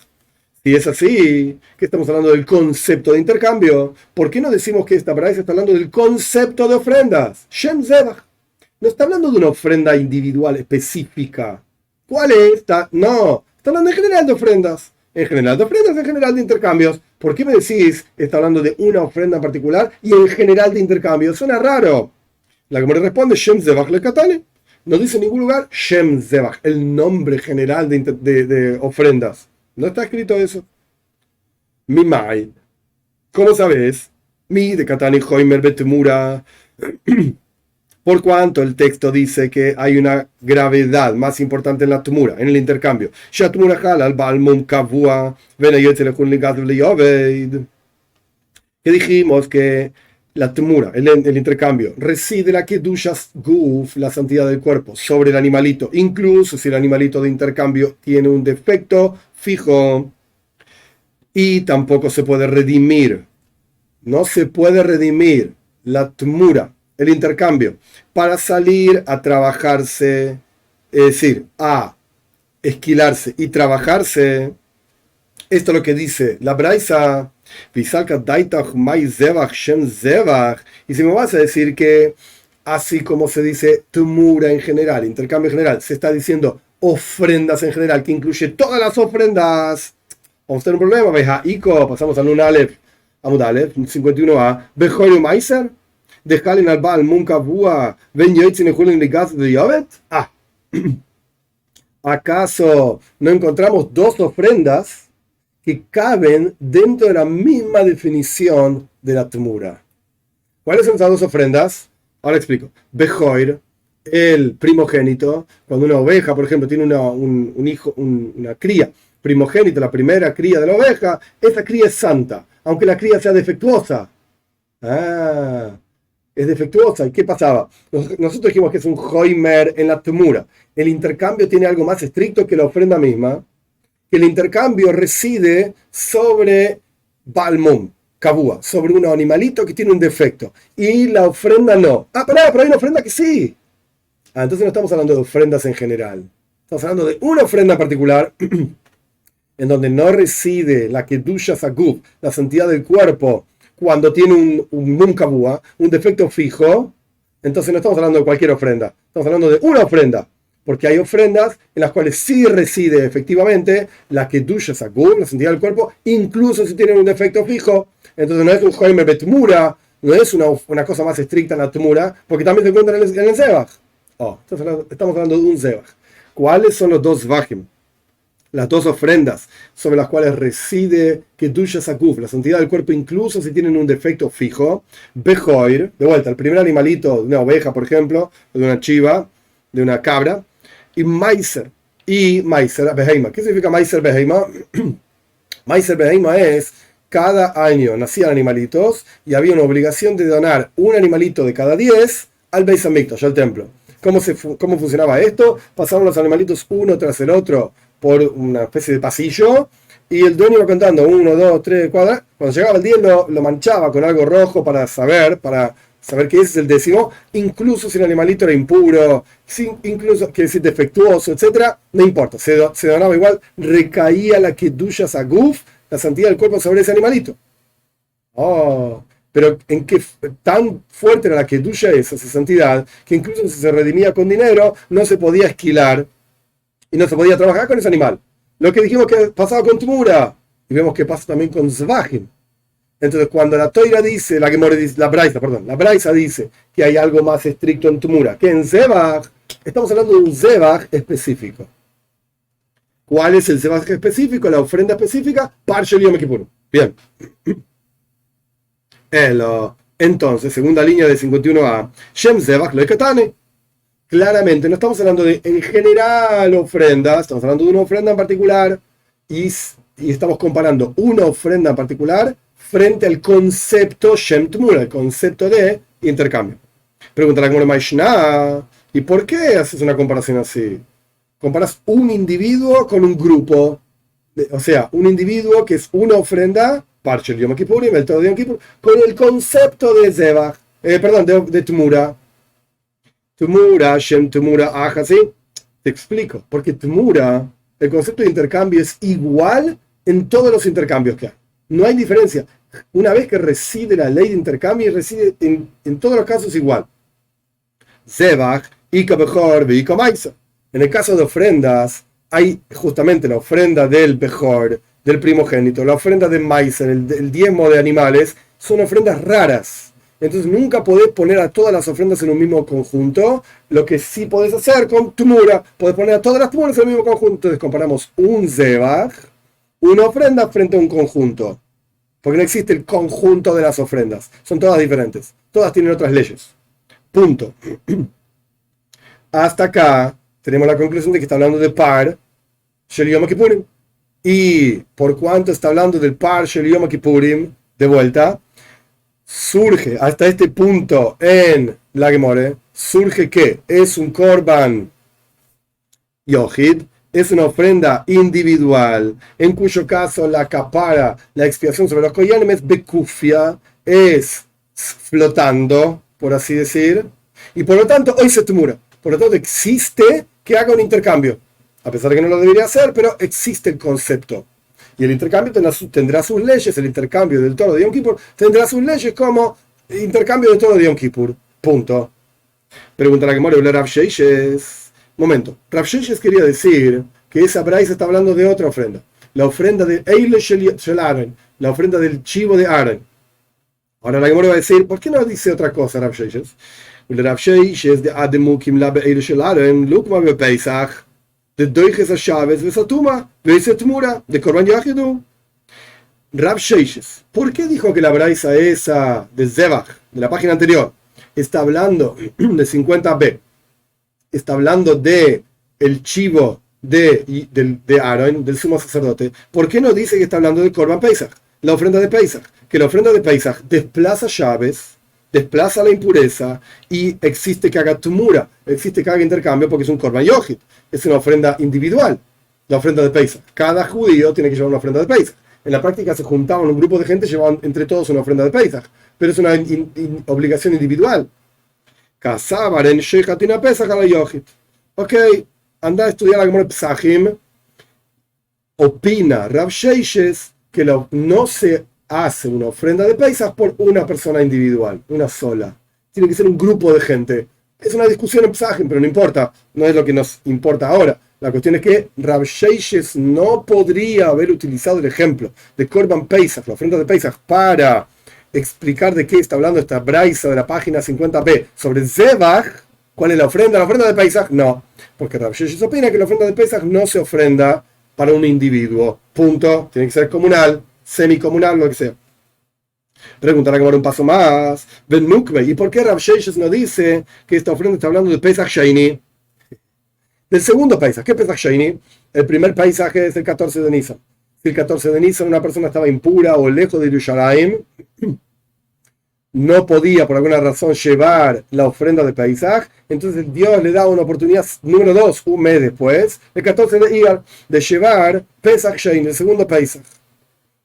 Si es así, que estamos hablando del concepto de intercambio, ¿por qué no decimos que esta braisa está hablando del concepto de ofrendas? Shem Zebach. No está hablando de una ofrenda individual específica. ¿Cuál es? No, está hablando en general de ofrendas. En general de intercambios. ¿Por qué me decís está hablando de una ofrenda en particular y en general de intercambios? Suena raro. La que me responde, Shem Zebach le Katane. No dice en ningún lugar Shem Zebach, el nombre general de ofrendas. No está escrito eso. Mi mai. ¿Cómo sabes? Mi de Katani Hoimer Betemura. Por cuanto el texto dice que hay una gravedad más importante en la tumura, en el intercambio. Que dijimos que la tmura, el intercambio, reside la kedushas guf, la santidad del cuerpo, sobre el animalito, incluso si el animalito de intercambio tiene un defecto fijo. Y tampoco se puede redimir, no se puede redimir la tmura, el intercambio, para salir a trabajarse, es decir, a esquilarse y trabajarse. Esto es lo que dice la Braisa. Y si me vas a decir que así como se dice tmura en general, intercambio en general, se está diciendo ofrendas en general, que incluye todas las ofrendas, vamos a tener un problema. Veja Ico, pasamos al un Aleph, Amud Aleph, 51a, Bejoyu Maiser, Dejalen al Baal Munka Bua, Ven Yoitzin y Julien Ligas de Yovet. ¿Acaso no encontramos dos ofrendas que caben dentro de la misma definición de la tmura? ¿Cuáles son esas dos ofrendas? Ahora explico. Bejoir, el primogénito, cuando una oveja, por ejemplo, tiene un hijo, una cría primogénito, la primera cría de la oveja, esa cría es santa, aunque la cría sea defectuosa. Es defectuosa. ¿Y qué pasaba? Nosotros dijimos que es un joimer en la tmura. El intercambio tiene algo más estricto que la ofrenda misma, que el intercambio reside sobre Balmum, Kabua, sobre un animalito que tiene un defecto. Y la ofrenda no. Pero hay una ofrenda que sí. Entonces no estamos hablando de ofrendas en general. Estamos hablando de una ofrenda particular en donde no reside la kedusha saguf, la santidad del cuerpo, cuando tiene un munkabua, un defecto fijo. Entonces no estamos hablando de cualquier ofrenda. Estamos hablando de una ofrenda. Porque hay ofrendas en las cuales sí reside efectivamente la kedusha saguf, la santidad del cuerpo, incluso si tienen un defecto fijo. Entonces no es un joimer betmura, no es una cosa más estricta en la tmura, porque también se encuentra en el zebach. Estamos hablando de un zebach. ¿Cuáles son los dos zvachim? Las dos ofrendas sobre las cuales reside kedusha saguf, la santidad del cuerpo, incluso si tienen un defecto fijo. Bejoir, de vuelta, el primer animalito de una oveja, por ejemplo, de una chiva, de una cabra. Y Maiser Beheima. ¿Qué significa Maiser Beheima? Maiser Beheima es, cada año nacían animalitos y había una obligación de donar un animalito de cada 10 al Beis Hamikdash, al templo. ¿Cómo funcionaba esto? Pasaban los animalitos uno tras el otro por una especie de pasillo y el dueño iba contando 1, 2, 3, 4. Cuando llegaba el 10 lo manchaba con algo rojo para saber que ese es el décimo, incluso si el animalito era impuro, incluso que es defectuoso, etc. No importa, se donaba igual, recaía la kedusha saguf, la santidad del cuerpo, sobre ese animalito. Pero en qué tan fuerte era la kedusha esa santidad, que incluso si se redimía con dinero, no se podía esquilar y no se podía trabajar con ese animal. Lo que dijimos que pasaba con tmura, y vemos que pasa también con zvachim. Entonces, cuando la Toira dice, la Braisa dice que hay algo más estricto en tmura que en zebach, estamos hablando de un zebach específico. ¿Cuál es el zebach específico? La ofrenda específica, Parshel Yom Kippur. Bien. Entonces, segunda línea de 51a, Shem zebach lo ekatane. Claramente, no estamos hablando de en general ofrendas, estamos hablando de una ofrenda en particular y estamos comparando una ofrenda en particular frente al concepto Shem Tmura, el concepto de intercambio. Pregunta la Gemara Mishnah, ¿y por qué haces una comparación así? Comparas un individuo con un grupo, o sea, un individuo que es una ofrenda, Parshel Yom Kippurim, el todo de Yom Kippur, con el concepto de Zebach, de Tmura. Tmura, Shem Tmura, ¿sí? Te explico, porque Tmura, el concepto de intercambio es igual en todos los intercambios que hay. No hay diferencia. Una vez que reside la ley de intercambio, reside en todos los casos igual. Zebach, Ika Bechor, Ika Maisa. En el caso de ofrendas, hay justamente la ofrenda del Bechor, del primogénito, la ofrenda de Maisa, el diezmo de animales, son ofrendas raras. Entonces nunca podés poner a todas las ofrendas en un mismo conjunto. Lo que sí podés hacer con Tmura, podés poner a todas las Tmuras en el mismo conjunto. Entonces comparamos un Zebach, una ofrenda frente a un conjunto. Porque no existe el conjunto de las ofrendas. Son todas diferentes. Todas tienen otras leyes. Punto. Hasta acá tenemos la conclusión de que está hablando de par Shel Yom Kippurim. Y por cuanto está hablando del par Shel Yom Kippurim, de vuelta, surge hasta este punto en la Gemore, surge que es un Korban Yohid, es una ofrenda individual, en cuyo caso la capara, la expiación sobre los koyanim es bekufia, es flotando, por así decir, y por lo tanto hoy se tumura. Por lo tanto existe que haga un intercambio, a pesar de que no lo debería hacer, pero existe el concepto. Y el intercambio tendrá sus leyes, el intercambio del toro de Yom Kippur tendrá sus leyes como intercambio del toro de Yom Kippur. Punto. Pregunta la Gemara, Rav Sheishes. Momento, Rav Sheishes quería decir que esa braisa está hablando de otra ofrenda. La ofrenda de Eile Shel Aaron, la ofrenda del chivo de Aaron. Ahora la Gemara va a decir, ¿por qué no dice otra cosa Rav Sheishes? Rav Sheishes de Ademukim la Eile Shel Aaron, Lukma be Pesach, de Doiches Hashaves, de Satuma, de Setmura, de Korban Yahidu. Rav Sheishes, ¿por qué dijo que la braisa esa de Zebach, de la página anterior, está hablando de 50b? Está hablando de el chivo de Aaron, del sumo sacerdote. ¿Por qué no dice que está hablando de Korban Pesach, la ofrenda de Pesach? Que la ofrenda de Pesach desplaza llaves, desplaza la impureza y existe que haga tumura, existe que haga intercambio porque es un Korban Yohid, es una ofrenda individual, la ofrenda de Pesach. Cada judío tiene que llevar una ofrenda de Pesach. En la práctica se juntaban un grupo de gente, llevaban entre todos una ofrenda de Pesach, pero es una obligación individual. Ok, anda a estudiar la Gemara Pesachim. Opina Rav Sheishes que no se hace una ofrenda de Pesach por una persona individual, una sola. Tiene que ser un grupo de gente. Es una discusión en Pesachim, pero no importa, no es lo que nos importa ahora. La cuestión es que Rav Sheishes no podría haber utilizado el ejemplo de Korban Pesach, la ofrenda de Pesach, para explicar de qué está hablando esta braisa de la página 50b sobre Zebach. ¿Cuál es la ofrenda? ¿La ofrenda de Pesach? No, porque Rav Sheishes opina que la ofrenda de Pesach no se ofrenda para un individuo. Punto. Tiene que ser comunal, semicomunal, lo que sea. Preguntará que un paso más. ¿Y por qué Rav Sheishes no dice que esta ofrenda está hablando de Pesach Sheini? Del segundo Pesach. ¿Qué Pesach Sheini? El primer Pesach es el 14 de Nisan. Si el 14 de Nisan una persona estaba impura o lejos de Yerushalayim, no podía por alguna razón llevar la ofrenda de Pesach, entonces Dios le da una oportunidad número 2, un mes después, el 14 de Iyar, de llevar Pesach Sheini, el segundo Pesach.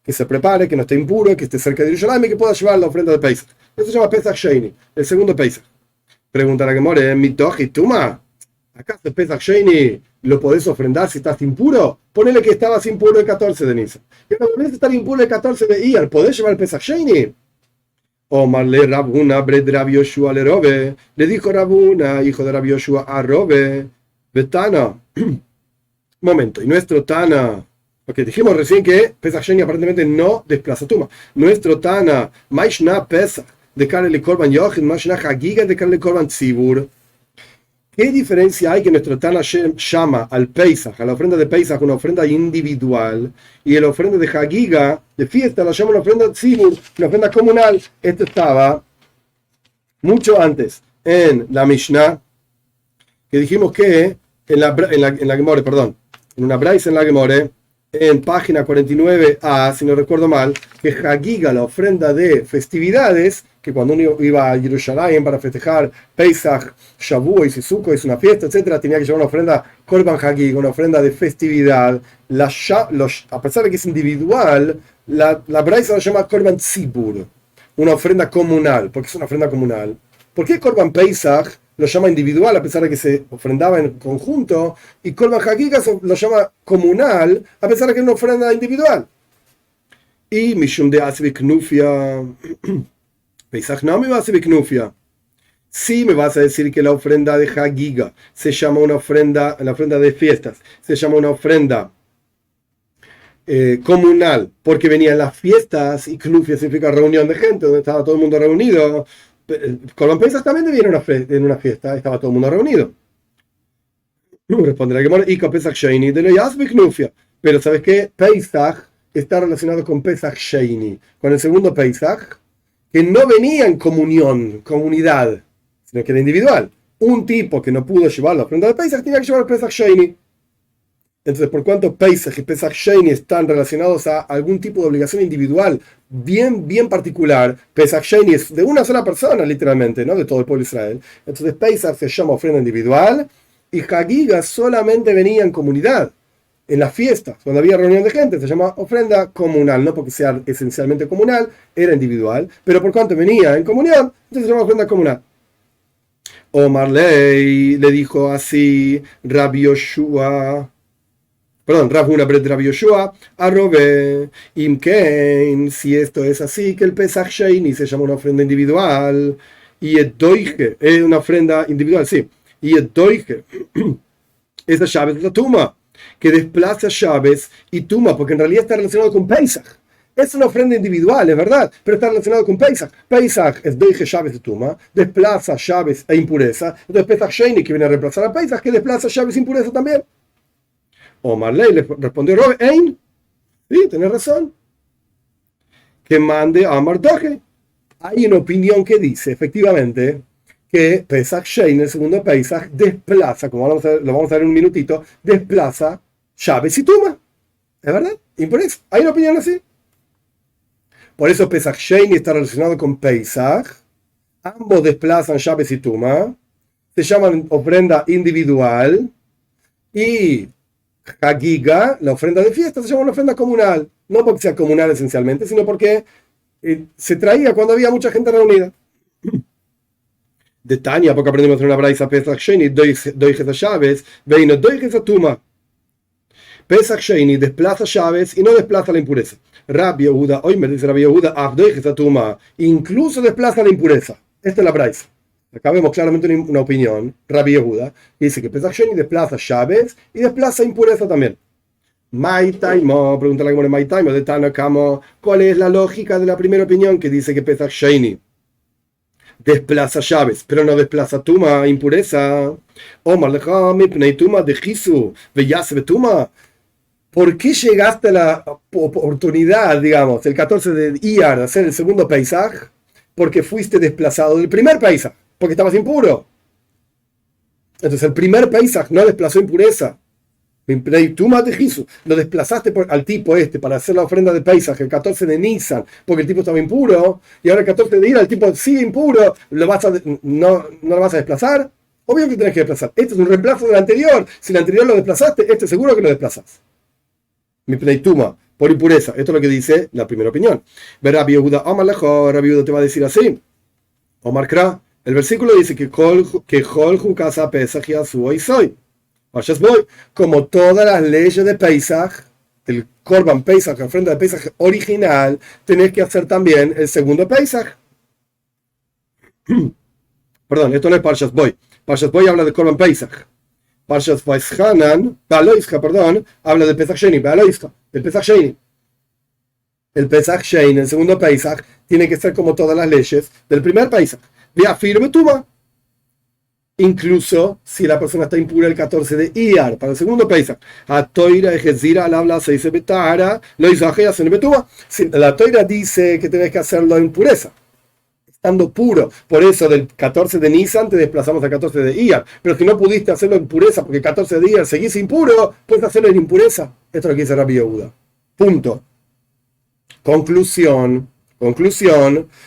Que se prepare, que no esté impuro, que esté cerca de Yerushalayim y que pueda llevar la ofrenda de Pesach. Eso se llama Pesach Sheini, el segundo Pesach. Pregunta la Gemara, ¿Mitoch y Tuma? ¿Acaso el Pesach Sheini lo podés ofrendar si estás impuro? Ponele que estabas impuro el 14 de Nisan. Y no podés estar impuro el 14 de Iyar. ¿Podés llevar el Pesach Sheini? Omarle Rabuna, Bred Rab Yoshua le Robe. Le dijo Rabuna, hijo de Rab Yoshua, a Robe. Betana. Momento. Y nuestro Tana. Porque dijimos recién que Pesach Sheini aparentemente no desplaza Tuma. Nuestro Tana, Maishna Pesach, de Karele Korban Yochid, Maishna Hagiga, de Karele Korban Tzibur. ¿Qué diferencia hay que nuestro Tana llama al Pesach, a la ofrenda de Pesach, una ofrenda individual, y la ofrenda de Hagiga, de fiesta, la llama una ofrenda Tzibur, una ofrenda comunal? Esto estaba mucho antes en la Mishnah, que dijimos que en la Gemore, perdón, en una braisa en la Gemore, en página 49a, si no recuerdo mal, que Hagiga, la ofrenda de festividades, que cuando uno iba a Jerusalén para festejar Pesach, Shavuot y Sukkot, es una fiesta, etcétera, tenía que llevar una ofrenda Korban Hagiga, una ofrenda de festividad. A pesar de que es individual, la braisa la llama Korban Tzibur, una ofrenda comunal. ¿Por qué es una ofrenda comunal? ¿Por qué Korban Pesach lo llama individual a pesar de que se ofrendaba en conjunto, y Korban Hagiga lo llama comunal a pesar de que es una ofrenda individual? Y Mishum de Asibiknufia, Pesach no me va a Asibiknufia. Sí me vas a decir que la ofrenda de Hagiga se llama una ofrenda, la ofrenda de fiestas, se llama una ofrenda comunal, porque venían las fiestas, y Knufia significa reunión de gente, donde estaba todo el mundo reunido. Korban Pesach también viene en una fiesta, estaba todo el mundo reunido. Responderá que Ika Pesach Sheini de lo Yasbik Knufia. Pero ¿sabes qué? Pesach está relacionado con Pesach Sheini, con el segundo Pesach, que no venía en comunidad, sino que era individual. Un tipo que no pudo llevar la ofrenda de Pesach tenía que llevar el Pesach Sheini. Entonces, por cuanto Pesach y Pesach Sheni están relacionados a algún tipo de obligación individual bien particular, Pesach Sheni es de una sola persona, literalmente, ¿no? De todo el pueblo de Israel. Entonces, Pesach se llama ofrenda individual y Hagiga solamente venía en comunidad. En las fiestas, cuando había reunión de gente, se llama ofrenda comunal, no porque sea esencialmente comunal, era individual, pero por cuanto venía en comunión, entonces se llama ofrenda comunal. Omar Ley le dijo así, Rabbi Yoshua. Perdón, Rav Huna Bret Rabbi Yoshua, arrobe, imkein, si esto es así, que el Pesach Sheini se llama una ofrenda individual, y el doige, es una ofrenda individual, sí, y el doige, esa llave es la tuma, que desplaza llaves y tuma, porque en realidad está relacionado con Pesach. Es una ofrenda individual, es verdad, pero está relacionado con Pesach. Pesach es doige llaves de tuma, desplaza llaves e impureza, entonces Pesach Sheini, que viene a reemplazar a Pesach, que desplaza llaves e impureza también. Omar Ley le respondió, Rob, Ein, sí, tenés razón, que mande a Amar Doge. Hay una opinión que dice, efectivamente, que Pesach Shein, el segundo Pesach, desplaza, como lo vamos a ver en un minutito, desplaza llaves y tuma. ¿Es verdad? Impureza. Hay una opinión así. Por eso Pesach Shein está relacionado con Pesach. Ambos desplazan llaves y tuma. Se llaman ofrenda individual. Y Hagiga, la ofrenda de fiesta, se llama una ofrenda comunal. No porque sea comunal esencialmente, sino porque se traía cuando había mucha gente reunida. De Tania, porque aprendimos en una braisa Pesach Sheini, doijes a llaves, veino doijes a tuma. Pesach Sheini desplaza llaves y no desplaza la impureza. Rabbi Yehuda, hoy me dice Rabbi Yehuda, doijes a tuma, incluso desplaza la impureza. Esta es la braisa. Acá vemos claramente una opinión, Rabbi Yehuda, que dice que Pesach Sheni desplaza llaves y desplaza impureza también. Maitaimo, pregunta la Gemara Maitaimo de Tanakamo, ¿cuál es la lógica de la primera opinión que dice que Pesach Sheni desplaza llaves, pero no desplaza tuma, impureza? Omar lechami pnei tuma de Jisu, veyase tuma. ¿Por qué llegaste a la oportunidad, digamos, el 14 de Iyar, de hacer el segundo Pesach? Porque fuiste desplazado del primer Pesach, porque estabas impuro. Entonces el primer Pesach no desplazó impureza. Lo desplazaste al tipo para hacer la ofrenda de Pesach el 14 de Nisan, porque el tipo estaba impuro, y ahora el 14 de Iyar el tipo sigue impuro, no lo vas a desplazar. Obvio que tenés que desplazar. Este es un reemplazo del anterior. Si el anterior lo desplazaste, este seguro que lo desplazas. Mi pleituma, por impureza. Esto es lo que dice la primera opinión. Rabbi Yehuda, Omar Lejo, Rabbi Yehuda te va a decir así. Omar Kra, el versículo dice que Jol Jukasa Pesach Yasu hoy soy. Como todas las leyes de Pesach, el Korban Pesach, la ofrenda de Pesach original, tenés que hacer también el segundo Pesach. Perdón, esto no es Parshas Boy. Parshas Boy habla de Korban Pesach. Parshas Vaishanan, perdón, habla de Pesach Sheni, el Pesach Sheni. El Pesach Sheni, el segundo Pesach, tiene que ser como todas las leyes del primer Pesach. Ve afirme tuma. Incluso si la persona está impura el 14 de Iyar, para el segundo Pesach. A Toira ejezira al habla se dice betara, lo hizo ajea se betuma. La Toira dice que tenés que hacerlo en pureza, estando puro. Por eso del 14 de Nisan te desplazamos al 14 de Iyar. Pero si no pudiste hacerlo en pureza porque el 14 de Iyar seguís impuro, puedes hacerlo en impureza. Esto es lo que dice Rabbi Yehuda. Punto. Conclusión,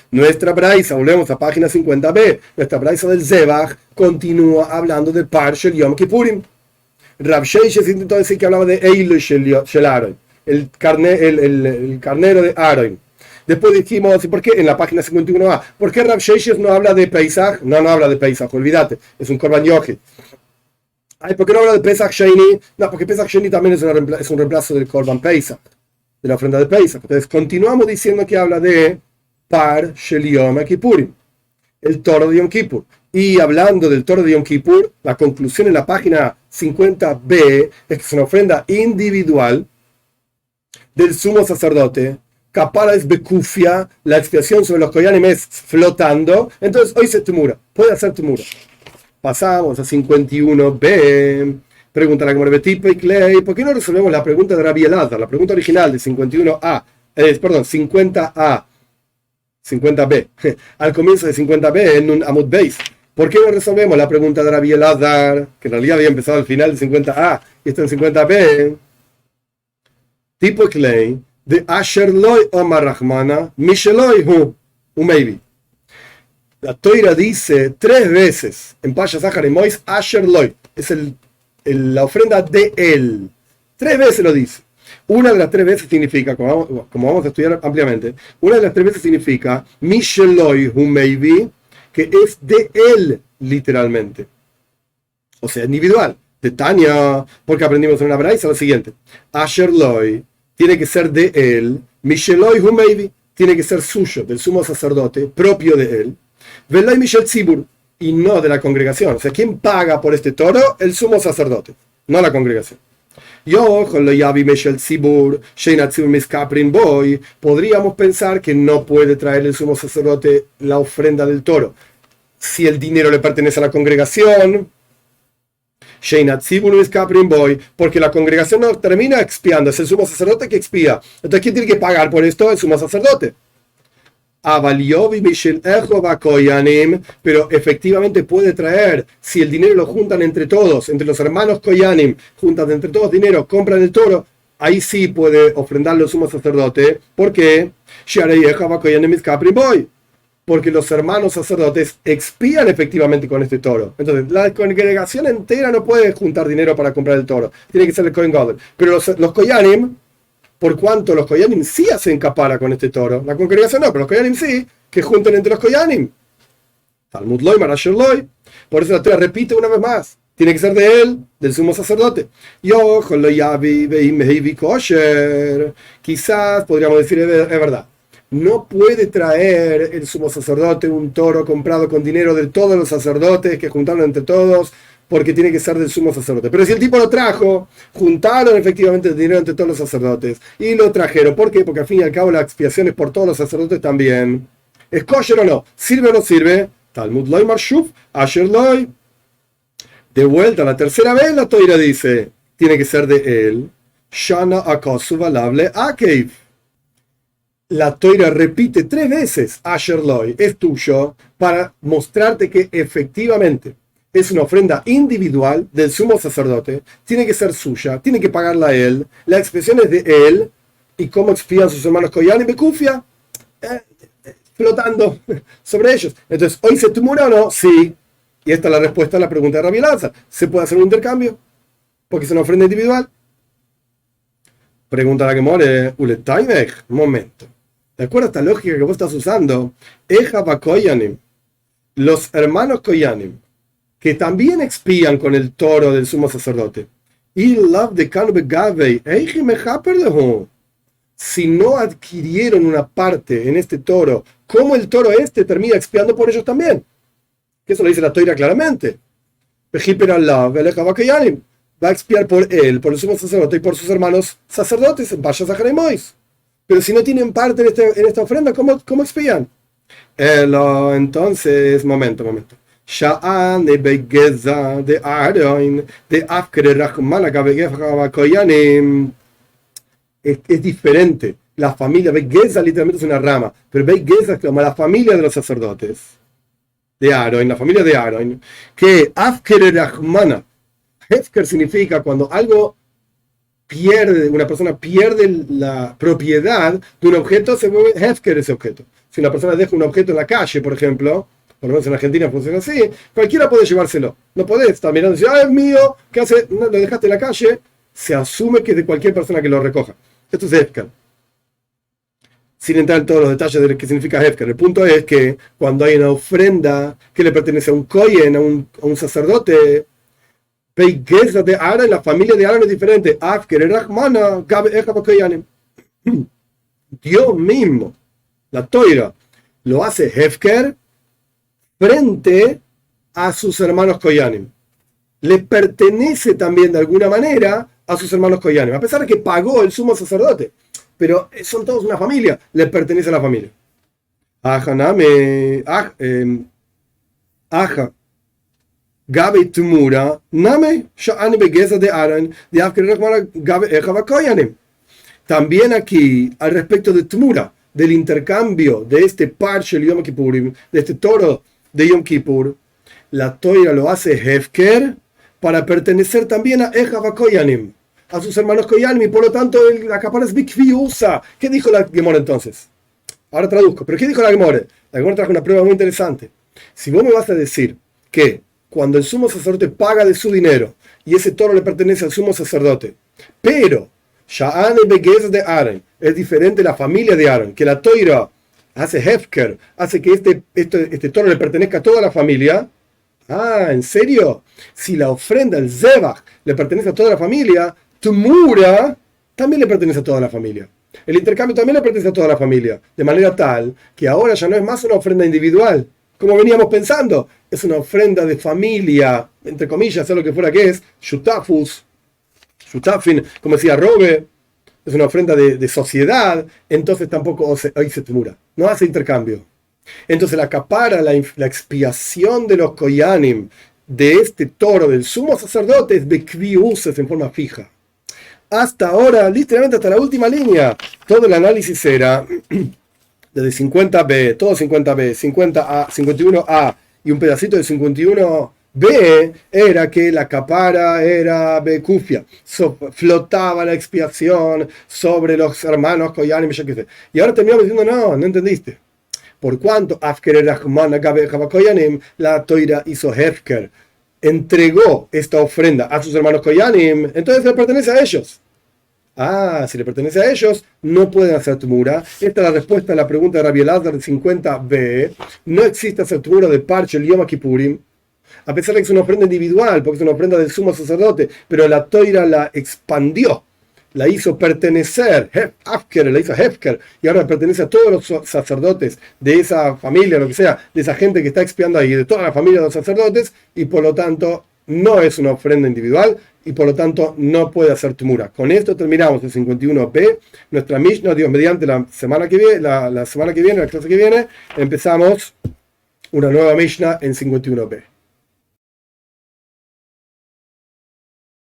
nuestra braisa, volvemos a página 50b, nuestra braisa del Zebach continúa hablando del Par Shel Yom Kippurim. Rav Sheishes intentó decir que hablaba de Eilu Shel Aaron, el carnero de Aaron. Después dijimos, ¿por qué? En la página 51a, ¿por qué Rav Sheishes no habla de Pesach? No habla de Pesach, olvídate, es un Korban Yochid. ¿Por qué no habla de Pesach Sheni? No, porque Pesach Sheni también es un reemplazo del Korban Pesach, de la ofrenda de Pesach. Entonces continuamos diciendo que habla de Par Shel Yom Kippurim, el toro de Yom Kippur. Y hablando del toro de Yom Kippur, la conclusión en la página 50b es que es una ofrenda individual del sumo sacerdote. Kapara es bekufia, la expiación sobre los koyanim es flotando. Entonces hoy se tumura, puede hacer tumura. Pasamos a 51b. Pregunta la Gemara Betipa y Clay, ¿por qué no resolvemos la pregunta de Rabbi Elazar, la pregunta original de 51a, 50b, al comienzo de 50b en un Amud Beis? ¿Por qué no resolvemos la pregunta de Rabbi Elazar, que en realidad había empezado al final de 50a y está en 50b? Tipo clay de Asher Loy Omar Rahmana, Misheloi Hu, un maybe. La Toira dice 3 veces en Pasha Zahar y Mois, Asher Loy, es la ofrenda de él. 3 veces lo dice. Una de las 3 veces significa, como vamos a estudiar ampliamente, una de las 3 veces significa Misheloi Hu maybe, que es de él, literalmente. O sea, individual. De Tania, porque aprendimos en una braisa lo siguiente. Asher Loy tiene que ser de él. Misheloi Hu maybe tiene que ser suyo, del sumo sacerdote, propio de él. Veloi Mishel Tzibur, y no de la congregación. O sea, ¿quién paga por este toro? El sumo sacerdote, no la congregación. Yo, con lo Yavi Mishel Tzibur, Sheina Tzibur Miskaprin Boy, podríamos pensar que no puede traer el sumo sacerdote la ofrenda del toro. Si el dinero le pertenece a la congregación, Sheina Tzibur Miskaprin Boy, porque la congregación no termina expiando, es el sumo sacerdote que expía. Entonces, ¿quién tiene que pagar por esto? El sumo sacerdote. Pero efectivamente puede traer, si el dinero lo juntan entre todos, entre los hermanos Koyanim, juntan entre todos dinero, compran el toro, ahí sí puede ofrendarlo el sumo sacerdote. ¿Por qué? Porque los hermanos sacerdotes expían efectivamente con este toro. Entonces, la congregación entera no puede juntar dinero para comprar el toro. Tiene que ser el Kohen Gadol. Pero los Koyanim, por cuanto los Koyanim sí hacen capara con este toro, la congregación no, pero los Koyanim sí, que junten entre los Koyanim. Talmud Loy, Marasher Loy. Por eso la Torah repite una vez más. Tiene que ser de él, del sumo sacerdote. Yo, con lo Yavi, Veim, Kosher. Quizás podríamos decir, es verdad. No puede traer el sumo sacerdote un toro comprado con dinero de todos los sacerdotes que juntaron entre todos, porque tiene que ser del sumo sacerdote. Pero si el tipo lo trajo, juntaron efectivamente el dinero entre todos los sacerdotes y lo trajeron. ¿Por qué? Porque al fin y al cabo la expiación es por todos los sacerdotes también. ¿Es kosher o no? ¿Sirve o no sirve? Talmud Loy Marshuf, Asher Loy. De vuelta, la tercera vez la Toira dice, tiene que ser de él. Shana Akosu Valable Akev. La Toira repite 3 veces, Asher Loy, es tuyo, para mostrarte que efectivamente es una ofrenda individual del sumo sacerdote, tiene que ser suya, tiene que pagarla a él, la expresión es de él, y cómo expían sus hermanos Koyan y Bekufia, flotando sobre ellos. Entonces, ¿hoy se tumura o no? Sí. Y esta es la respuesta a la pregunta de Rabbi Elazar. ¿Se puede hacer un intercambio? Porque es una ofrenda individual. Pregunta la que more, un momento. De acuerdo a esta lógica que vos estás usando, los hermanos Koyanim, que también expían con el toro del sumo sacerdote, si no adquirieron una parte en este toro, ¿cómo el toro este termina expiando por ellos también? Que eso lo dice la Toira claramente. Va a expiar por él, por el sumo sacerdote y por sus hermanos sacerdotes en Pasha Zahar y Mois. Pero si no tienen parte en esta ofrenda, ¿cómo expían? Entonces, momento. Sha'an de Begeza de Aaron de Afkere Rahman Koyanim es diferente. La familia Begeza literalmente es una rama, pero Begeza es como la familia de los sacerdotes de Aaron, la familia de Aaron, que Afkere Rahmana, Hefker significa cuando algo pierde, una persona pierde la propiedad de un objeto, se vuelve Hefker ese objeto. Si una persona deja un objeto en la calle, por ejemplo, por lo menos en Argentina funciona así, cualquiera puede llevárselo. No podés estar mirando y decir, es mío, ¿qué hace? No, lo dejaste en la calle, se asume que es de cualquier persona que lo recoja. Esto es Hefker. Sin entrar en todos los detalles de lo que significa Hefker. El punto es que cuando hay una ofrenda que le pertenece a un Kohen, a un sacerdote, de Aaron, la familia de Aaron es diferente. Dios mismo, la Toira, lo hace Hefker frente a sus hermanos Koyanim. Le pertenece también de alguna manera a sus hermanos Koyanim, a pesar de que pagó el sumo sacerdote. Pero son todos una familia, le pertenece a la familia. Gabe Tumura, Name, Sha'ani Begeza de Aaron, de Afker Gabe Echava Koyanim. También aquí, al respecto de Tumura, del intercambio de este Parshel Yom Kippurim, de este toro de Yom Kippur, la Toira lo hace Hefker para pertenecer también a Ejav Koyanim, a sus hermanos Koyanim, y por lo tanto la capara es Bikvi usa. ¿Qué dijo la Gemora entonces? Ahora traduzco, pero ¿qué dijo la Gemora? La Gemora trajo una prueba muy interesante. Si vos me vas a decir que cuando el sumo sacerdote paga de su dinero y ese toro le pertenece al sumo sacerdote, pero Sha'ane Begez de Aaron es diferente de la familia de Aaron, que la Toira hace Hefker, hace que este toro le pertenezca a toda la familia. Ah, ¿en serio? Si la ofrenda, el Zebach, le pertenece a toda la familia, Tumura también le pertenece a toda la familia. El intercambio también le pertenece a toda la familia, de manera tal que ahora ya no es más una ofrenda individual, como veníamos pensando, es una ofrenda de familia, entre comillas, sea lo que fuera que es, Shutafus, Shutafin, como decía Robe, es una ofrenda de sociedad, entonces tampoco hoy se tumura, no hace intercambio. Entonces la capara, la expiación de los Koyanim, de este toro del sumo sacerdote, es Bekviuses en forma fija. Hasta ahora, literalmente hasta la última línea, todo el análisis era desde 50b, todo 50b, 50a, 51a y un pedacito de 51b, era que la capara era Bekufia, flotaba la expiación sobre los hermanos Koyanim, y ahora terminamos diciendo, no entendiste. Por cuanto la Toira hizo Hefker, entregó esta ofrenda a sus hermanos Koyanim, entonces le pertenece a ellos. Ah, si le pertenece a ellos, no pueden hacer tumura. Esta es la respuesta a la pregunta de Rabbi Elazar del 50b. No existe hacer tumura de parche el Yom Kippurim, a pesar de que es una ofrenda individual, porque es una ofrenda del sumo sacerdote, pero la Toira la expandió, la hizo pertenecer, la hizo Hefker, y ahora pertenece a todos los sacerdotes de esa familia, lo que sea, de esa gente que está expiando ahí, de toda la familia de los sacerdotes, y por lo tanto no es una ofrenda individual, y por lo tanto no puede hacer tumura. Con esto terminamos el 51b, nuestra Mishnah, Dios mediante, la semana que viene, la clase que viene, empezamos una nueva Mishnah en 51b.